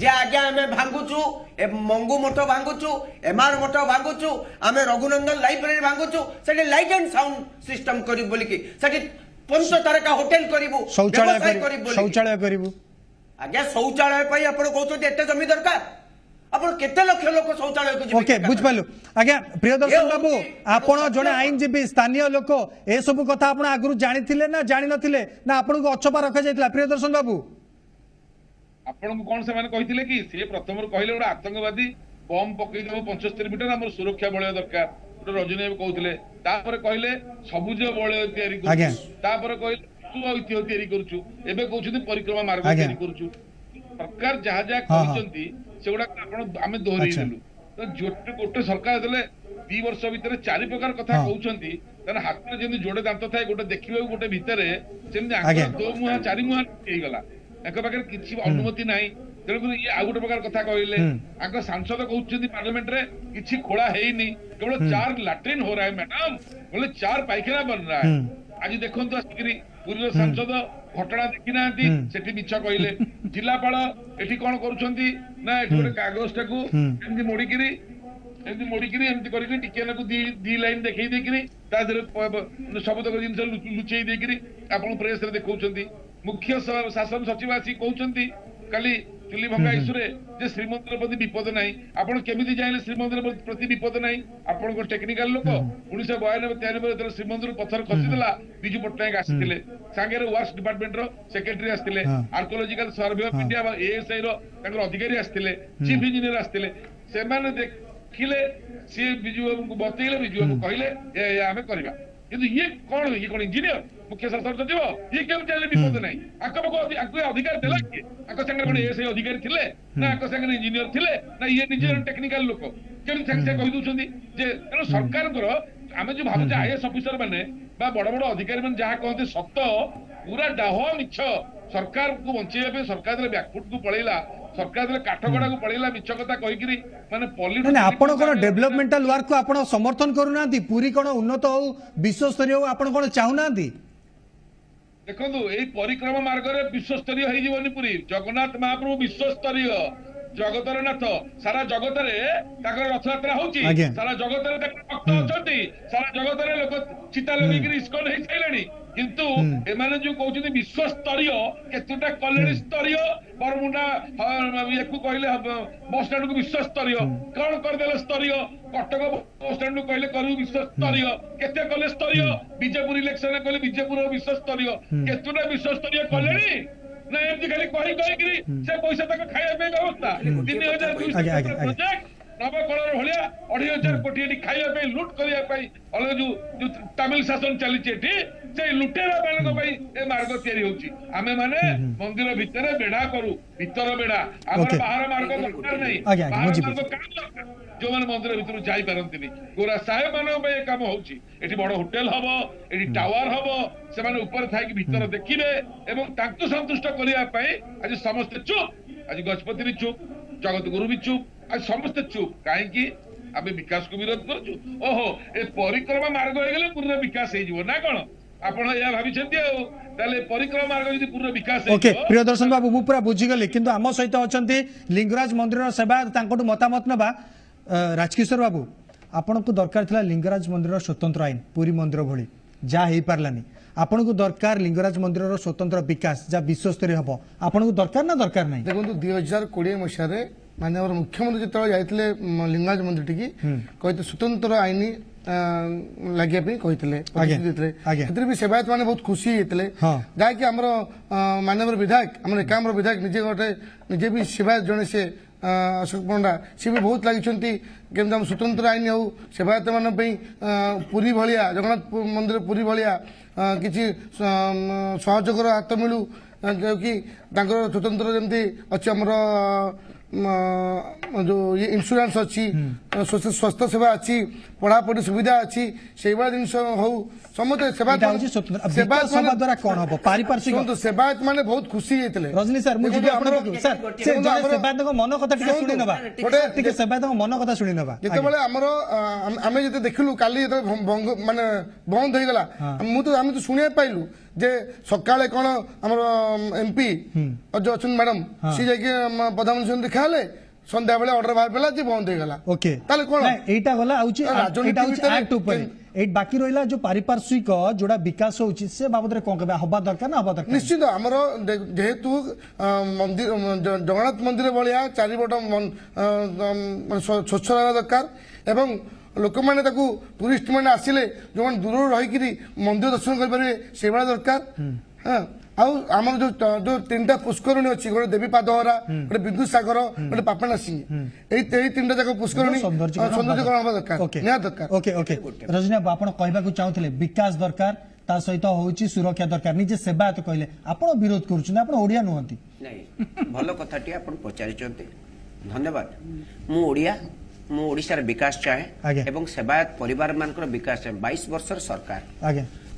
जे आज्ञा हमें भांगुचु ए मंगू मठ भांगुचु एमआर मठ भांगुचु हमें रघुनंदन लाइब्रेरी भांगुचु Sethi light and sound system करी बोली की सेठी 5 तारका होटल करिवो शौचालय करिवो आज्ञा शौचालय पई आपण कहतो एते जमी दरकार आपण केते लक्ष लोक शौचालय को ओके बुझ पालु आज्ञा प्रियदर्शन बाबू आपण जने आईनजीवी स्थानीय लोक ए सब कथा आपण आगरु जानिथिले ना जानि नथिले ना आपण को अछपा रखा जायतिला प्रियदर्शन बाबू आपण को कोन से माने कहिथिले कि से प्रथम रो कहले ओडा आतंकवादी बम पकई देबो 75 मीटर हमर सुरक्षा बळ दरकार ओडा रजनी कहउथिले तापर कहले सबुज बळ तयारी करछु तापर कहले तू ऐतिह्य तयारी करछु एबे कहउछथि परिक्रमा मार्ग तयारी करछु सरकार जहा जहा कहचंती सेगुडा आपण आमे दोहरी देलु तो जोटे गोटे सरकार देले 2 वर्ष भीतर 4 प्रकार कथा कहउछंती तने हाथ में जेंति जोडे दांत थाए गोटे देखिबे गोटे भीतरे जेंति आंख दो मुहा चारि मुहा हे गला एक पाखे किसी अनुमति नाही तेणुक ये आ गोटे प्रकार कथा कहले आंक सांसद कहउछंती पार्लियामेंट रे किछि खोला हेइनी केवल 4 लैट्रिन हो रहा है मैडम बोले 4 पायखाना बन रहा है आज देखंतु आसिकरी पूर्व सांसद घटना देखि नांती सेठी मिछ कहले जिलापाल एठी कोन करूछंती ना एठी गोटे कागज टाकू एंदी मोडीकिरी एमती करिकरी टिकेना को दी लाइन देखै देकिरी ता देर सबतक जिंस लुचै देकिरी आपण प्रेस रे देखौछंती मुख्य शासन सचिव आसी कहउछंती काली चुली भंगा इशू रे जे श्रीमंदिर प्रति विपद नाही आपण केमिति जाइले श्रीमंदिर प्रति विपद नाही आपण को टेक्निकल लोक 1992-93 रे श्रीमंदिर पत्थर खसी देला बिजू पटनायक आसीथिले सांगे रे वर्क्स डिपार्टमेंट रो सेक्रेटरी आसीथिले Archaeological Survey of India ASI रो तांकर अधिकारी आसीथिले चीफ इंजीनियर आसीथिले से माने देखिले से बिजू को बतैले बिजू को कहले ए हमें करबा किंतु ये कौन इंजीनियर मुख्य शासन सचिव ये केम चाले विपद नहीं आको अधिकार देला कि आको संगे कोन एएसआई अधिकारी थिले ना आको संगे इंजीनियर थिले ना ये निजे टेक्निकल लोक केम संगे कहि दुछंदी जे तेनो सरकार करो आमे जो भाबु आईएएस ऑफिसर माने बा बड़ बड़ अधिकारी माने जहा कहते सत्य पूरा डाह मिछ सरकार को बंचेबे पे सरकार रे बैकफुट को पळैला सरकार रे काठगडा को पळैला मिछ कथा कहिकरी माने पॉलिटिक्स ना आपण कोन डेवलपमेंटल वर्क को आपण समर्थन करू नांती पूरी कोन उन्नत हो विश्व स्तरीय हो आपण कोन चाहू नांती देखो ये परिक्रमा मार्ग रे विश्व स्तरीय हो जीवनी पुरी जगन्नाथ महाप्रभु विश्व स्तरीय जगतर नाथ सारा जगत रे ताकर रथयात्रा होची सारा जगत रे भक्त अछंती सारा जगत रे लोक चिता लगिकरी इस्कन हे छैलानी किंतु एमाने जो कहउछथि विश्व स्तरीय केतुटा कॉलेज स्तरीय बरमुंडा याकू कहले बस स्टैंड को विश्व स्तरीय कोन कर देले स्तरीय कटक बस स्टैंड को कहले करू विश्व स्तरीय केते कॉलेज स्तरीय विजयपुर इलेक्शन कहले विजयपुर विश्व स्तरीय केतुटा विश्व स्तरीय कॉलेज ना एमती खाली कही से पैसा तक खाया पे व्यवस्था 3200 प्रोजेक्ट नवकलर भलिया 2500 कोटी एटी खाया पे लूट करिया पे अलग जो तमिल शासन चली एटी से लुटेरा मानक पे ए मार्ग तयारी होची आमे माने मंदिर भितरे बेडा करू भीतर बेडा हमर बाहर मार्ग दरकार नहीं बाहर मार्ग काम दरकार जो माने मंदिर भितर जाई पारंतिनी गोरा साहे मानक पे काम होची एटी बड़ होटल हबो एटी टावर हबो से माने ऊपर थाई कि भीतर देखिबे एवं तांको संतुष्ट करिया पे आज समस्त चुप आज गजपति भी चुप जगत गुरु भी चुप आज समस्त चुप कहीं आम विकास को विरोध करूँ ओहो ए परिक्रमा मार्ग हो गले पूर्ण विकास हो ना कौन आपण या भाबिछंती ताले परिक्रमा मार्ग यदि पूर्ण विकास ओके प्रियदर्शन बाबू मु पूरा बुझीगली किंतु आम सहित अछंती लिंगराज मंदिर सेवा तांकोटु मतामत नबा राजकिशोर बाबू आपण को दरकार थिला लिंगराज मंदिर स्वतंत्र आईन पुरी मंदिर भली जा हेई पारलानी आपण को दरकार लिंगराज मंदिर स्वतंत्र विकास जा विश्व स्तरीय हबो आपण को दरकार ना दरकार नहीं देखो 2020 मसीह रे माने और मुख्यमंत्री जो जाइए लिंगराज मंदिर टी कहते स्वतंत्र आईन लगे कहते भी सेवायत मैंने बहुत खुशी होते जहाँकि आम मानव विधायक आम एकाम्र विधायक निजे गोटे निजे भी सेवायत जड़े से अशोक पंडा सी भी बहुत लगी केम स्वतंत्र आईन हो सेवायत मान पुरी भाया जगन्नाथ मंदिर पुरी भाया किसी सहयोगर हाथ मिलू जो कि स्वतंत्र जमी अच्छी आमर जो ये इंश्योरेंस अच्छी स्वास्थ्य सेवा अच्छी पढ़ापढ़ी सुविधा अच्छी से जिन हो समस्त सेवायत माने बहुत खुशी होते रजनी सर सेवायत मन कथा शुणी नवा सेवायत मन कथा शुणी नवा जिते आम जो देखलु काली माने बंद हो गला आम तो शुणा पाइलु जे सकाळे कोन हमर एमपी जो अछन मैडम सी जाके प्रधानमंत्री देखा ले संध्या बेले ऑर्डर बाहर पेला जे बंद हो गला ओके ताले कोन एटा गला आउची एटा आउची एक्ट ऊपर एट बाकी रहिला जो पारिपार्श्विक जोड़ा विकास होउची से बाबद रे कोन कहबा हबा दरकार ना हबा दरकार निश्चित हमर जेहेतु मंदिर जगन्नाथ मंदिर बलिया चारिबट स्वच्छ रहबा दरकार एवं लोक मैंने टूरिस्ट मैंने आसिले जो दूर रही मंदिर दर्शन करेंगे से भाया दरकार हाँ आम जो जो 3टा पुष्करणी अच्छी गोटे देवी पादहरा गोटे बिंदु सागर गोटे पापना सिंह यही 3टा जाक पुष्करणी सौंदर्यकरण हवा दरकार निहात दरकार ओके ओके रजनी बाबू आपण कहबाकू चाहूले विकास दरकार ता सहित होउची सुरक्षा दरकार निजे सेवायत कहले आपण विरोध करूछन आपण ओडिया नुहंती नहीं भलो कथाटी आपण पचारिचंती धन्यवाद मु ओडिया मु ओडिशार विकास चाहे एवं सेवायत परिवार मानकर विकास चाहे 22 वर्षर सरकार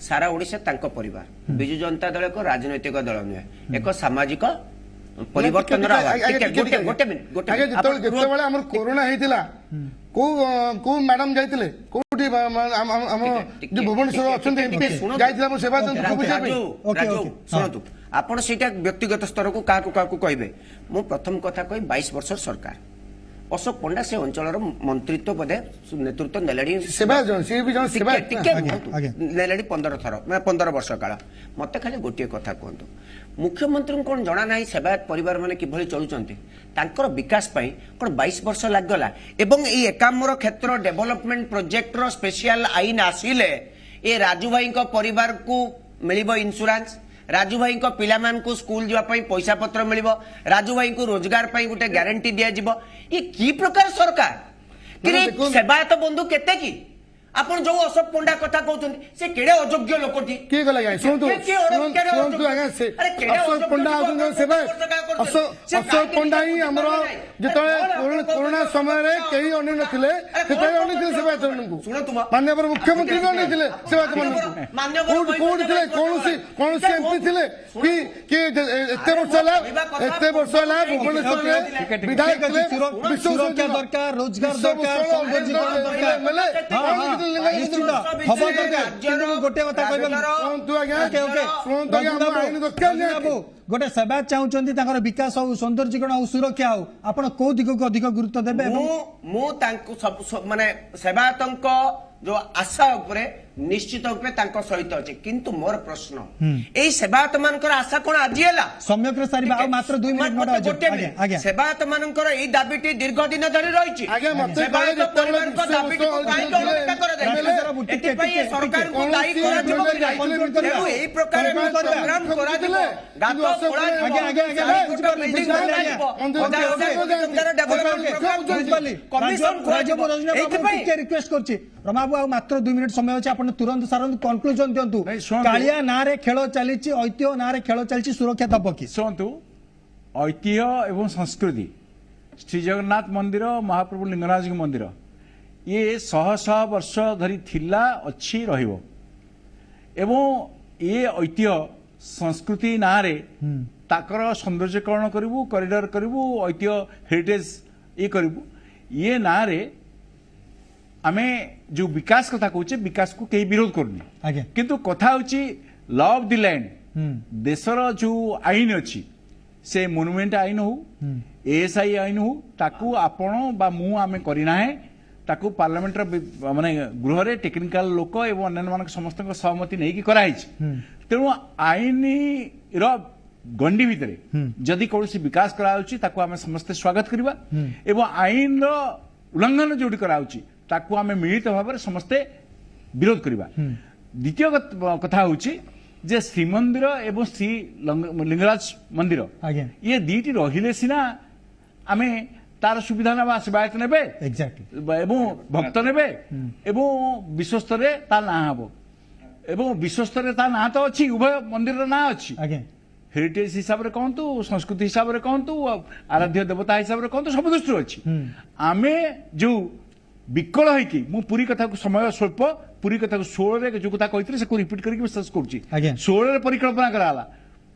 सारा ओडिशा तांको परिवार बिजु जनता दल को राजनैतिक दल नुहे एक सामाजिक परिवर्तन कोरोना हेतिला को मैडम जाइतिले कोठी भुवनेश्वर अछंती जाइतिला मो सेवा सुनतु आपण सेटा व्यक्तिगत स्तर को काकू कहबे मो प्रथम कथा कहि 22 वर्ष सरकार अशोक पंडा से अंचल मंत्रित्व पदे नेतृत्व नेलाड़ी नेलाड़ी 15 थर 15 वर्ष काल मत खाली गोटे कथा कहतु मुख्यमंत्री कौन जना ना सेवायत परिवार माने किभली चलुचंती तांकर विकास पाई कौन 22 वर्ष लागगला एवं ए एकाम्र क्षेत्र डेवलपमेंट प्रोजेक्ट रो स्पेशल आईन आसिले ए राजू भाई को परिवार को मिलिबो इंश्योरेंस राजू भाई को पिला मान को स्कूल जावाई पैसा पत्र मिल राजू भाई को रोजगार पाई गोटे गारंटी दिया जिवो ये की प्रकार सरकार कि सेवायत बंधु केते की आपण जो अशोक पंडा कथा कहउछन से केडे अयोग्य लोकटी के गला गाय सुनतु आगे से अशोक पंडा आउछन सेवायत अशोक पंडा ही हमरो जतले कोरोना समय रे केही अने नथिले सेतले अने थिले सेवायत मनकु सुनो तुम माननीय मुख्यमंत्री अने थिले सेवायत मनकु कोड थिले कोनसी एमपी थिले कि एते वर्ष ला भुवनेश्वर रे विधायक थिले सुरक्षा दरकार रोजगार दरकार सौंदर्यीकरण दरकार गोटे गोटे सेवायत चाहूँ विकास हो सौंदर्यीकरण हो सुरक्षा हो आप कौ दिग को अधिक गुरुत्व देवे माने सेवायत जो आशा उपरे निश्चित रूपे तांको सहित अछि किंतु मोर प्रश्न एई सेवायत मानकर आशा कोन आजि हैला सम्यक सारी मात्र 2 मिनिट आगे सेवायत मानकर एई दाबीटी दीर्घ दिन धरि रहिछि सेवायत परिवार को दाबीटी को काई अवहेलना कर दे एति पई सरकार को दायी करा जिवो एई प्रकार प्रोग्राम करा जिवो गातो पोळा आगे बिल्डिंग कमिशन एति पई रिक्वेस्ट करछि रमाबू आ मात्र 2 मिनिट समय अछि आपण तुरंत सारंत कंक्लूजन दियंतु कालिया ना रे खेल चलीची ऐतिह्य ना रे खेल चलीची सुरक्षा दब कि सुनतु ऐतिह्य एवं संस्कृति श्री जगन्नाथ मंदिर महाप्रभु लिंगराज मंदिर ये शह शह वर्ष धरी थिला अच्छी रहिबो एवं ये ऐतिह्य संस्कृति ना रे ताकर सौंदर्यकरण करिवु कॉरिडोर करिवु ऐतिह्य हेरिटेज ये करिवु ये ना रे आमे जो विकास कथा कहूचे विकास को कई विरोध करनी किंतु कथा होची लॉ ऑफ द लैंड देशर जो आईन अच्छी से मोनुमेंट आईन हो एएसआई आईन हो ताकू आपण बा मु आमे करिना है ताकू पार्लियामेंट माने गृह रे टेक्निकल लोक एवं अन्य मान समस्त सहमति नहीं कि कराई तेणु आईन रो गंडी भितर जदि कौन विकास कराउची ताकू आमे समस्त स्वागत करबा एवं आईन रो उल्लंघन जोडी कराउची ताकू आमे मिलित भाव समस्ते विरोध करबा द्वितीय कथा होची जे श्रीमंदिर एवं श्री लिंगराज मंदिर ये दीटी रहिले सिना आमे तार सुविधा ना सेवायत नेबे एग्जैक्टली एवं भक्त नेबे एवं विश्वस्तर ता ना हबो एवं विश्वस्तर ता ना तो अछि उभय मंदिर ना अछि हेरिटेज हिसाब से कहतु संस्कृति हिसाब से कहतु आराध्य देवता हिसाब से कहतु सब दृष्टि अच्छी आम जो विकल होगी मु पूरी कथा को समय स्वल्प पूरी कथा को 16 जो कथा कही से रिपीट करके विश्वास करुच्ची 16 परिकल्पना कराला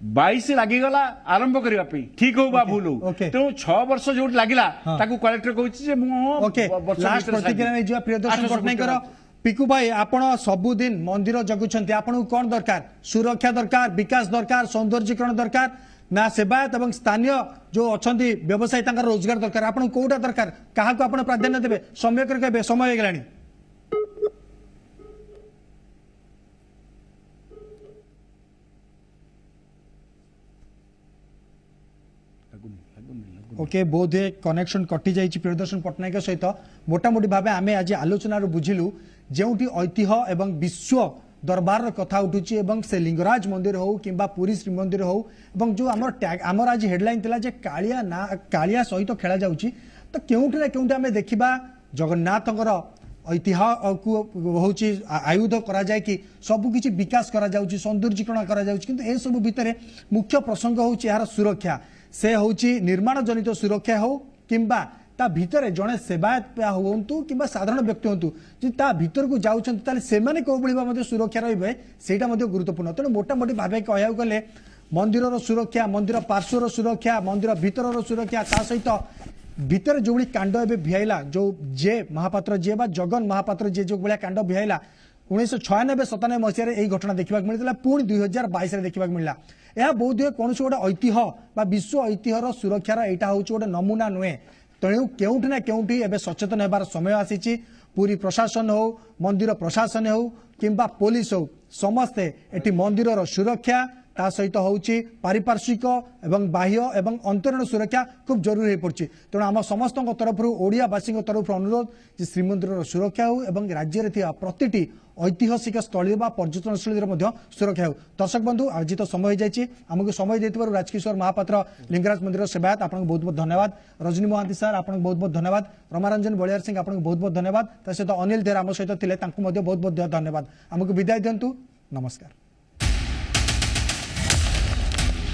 22 लगिगला आरंभ करने ठीक हो बा भूल हो तेणु 6 वर्ष जो लगिला कलेक्टर कहूँ पिकू भाई आपण सबुदिन मंदिर जगुंट आपन कौन दरकार सुरक्षा दरकार विकास दरकार सौंदर्यीकरण दरकार ना सेवायत और स्थानीय जो अच्छा व्यवसायी रोजगार दरकार आपन कोटा दरकार क्या प्राधान्य देवे समय कर समय हो गलानी ओके बोध कनेक्शन कटि जाइए प्रियदर्शन पट्टनायक सहित मोटामोटी भाव आम आज आलोचनार बुझिलु जो ऐतिह्य एवं विश्व दरबार कथा उठुची एवं से लिंगराज मंदिर हो कि पुरी श्रीमंदिर हो एवं जो आमर आज हेडलाइन थिला जे कालिया सहित खेला जाउची तो केउठी ना केउठी आमे देखिबा जगन्नाथଙ୍କର ऐतिह्य को होची आयुध करा जाय कि सब किछि विकास करा जाउची सौंदर्यीकरण करा जाउची किंतु ए सब भितरे मुख्य प्रसंग होची यार सुरक्षा से होची निर्माण जनित सुरक्षा हो किंबा ता भितर जड़े सेवायत हूँ कि साधारण व्यक्ति हूँ जी ता भीतर को जाऊँ से भाव सुरक्षा रे से गुरुत्वपूर्ण तेणु मोटामोटी भाव कह गले मंदिर सुरक्षा मंदिर पार्श्वर सुरक्षा मंदिर भीतर सुरक्षा ता सहित भीतर जो कांड ए भिआईला जो जे महापात्र जे बा जगन महापात्र जे जो भाया कांड भिआईला 1996-97 मसीह यही घटना देखा मिलता पुणी 2022 देखा मिलला यह बोध हुए कौन गोटे ऐतिह्य बा विश्व ऐतिह्यर सुरक्षार यहाँ हूँ गोटे नमूना नुहे तेणु केउठी ना केउठी एबे सचेतन होबार समय आसीची पूरी प्रशासन हो मंदिर प्रशासन हो किंबा पुलिस हो समस्ते एटी मंदिरर सुरक्षा ता सहित होची पारिपार्श्विक एवं बाह्य एवं अंतरण सुरक्षा खूब जरूरी हो पड़ी तेणु आम समस्त तरफ ओडियावासी तरफ अनुरोध जे श्रीमंदिर सुरक्षा हो एवं राज्य में प्रतिटी ऐतिहासिक स्थली पर्यटन स्थली सुरक्षा हो। दर्शक बंधु आज तो समय हो आमको समय देते राजकिशोर महापात्र लिंगराज मंदिर सेवायत आपको बहुत बहुत धन्यवाद। रजनी महांती सार आपको बहुत बहुत धन्यवाद। रमारंजन बलियार सिंह आपको बहुत बहुत धन्यवाद। सहित अनिल धेर आम सहित थे बहुत बहुत धन्यवाद। आमको विदाय दिंतु नमस्कार।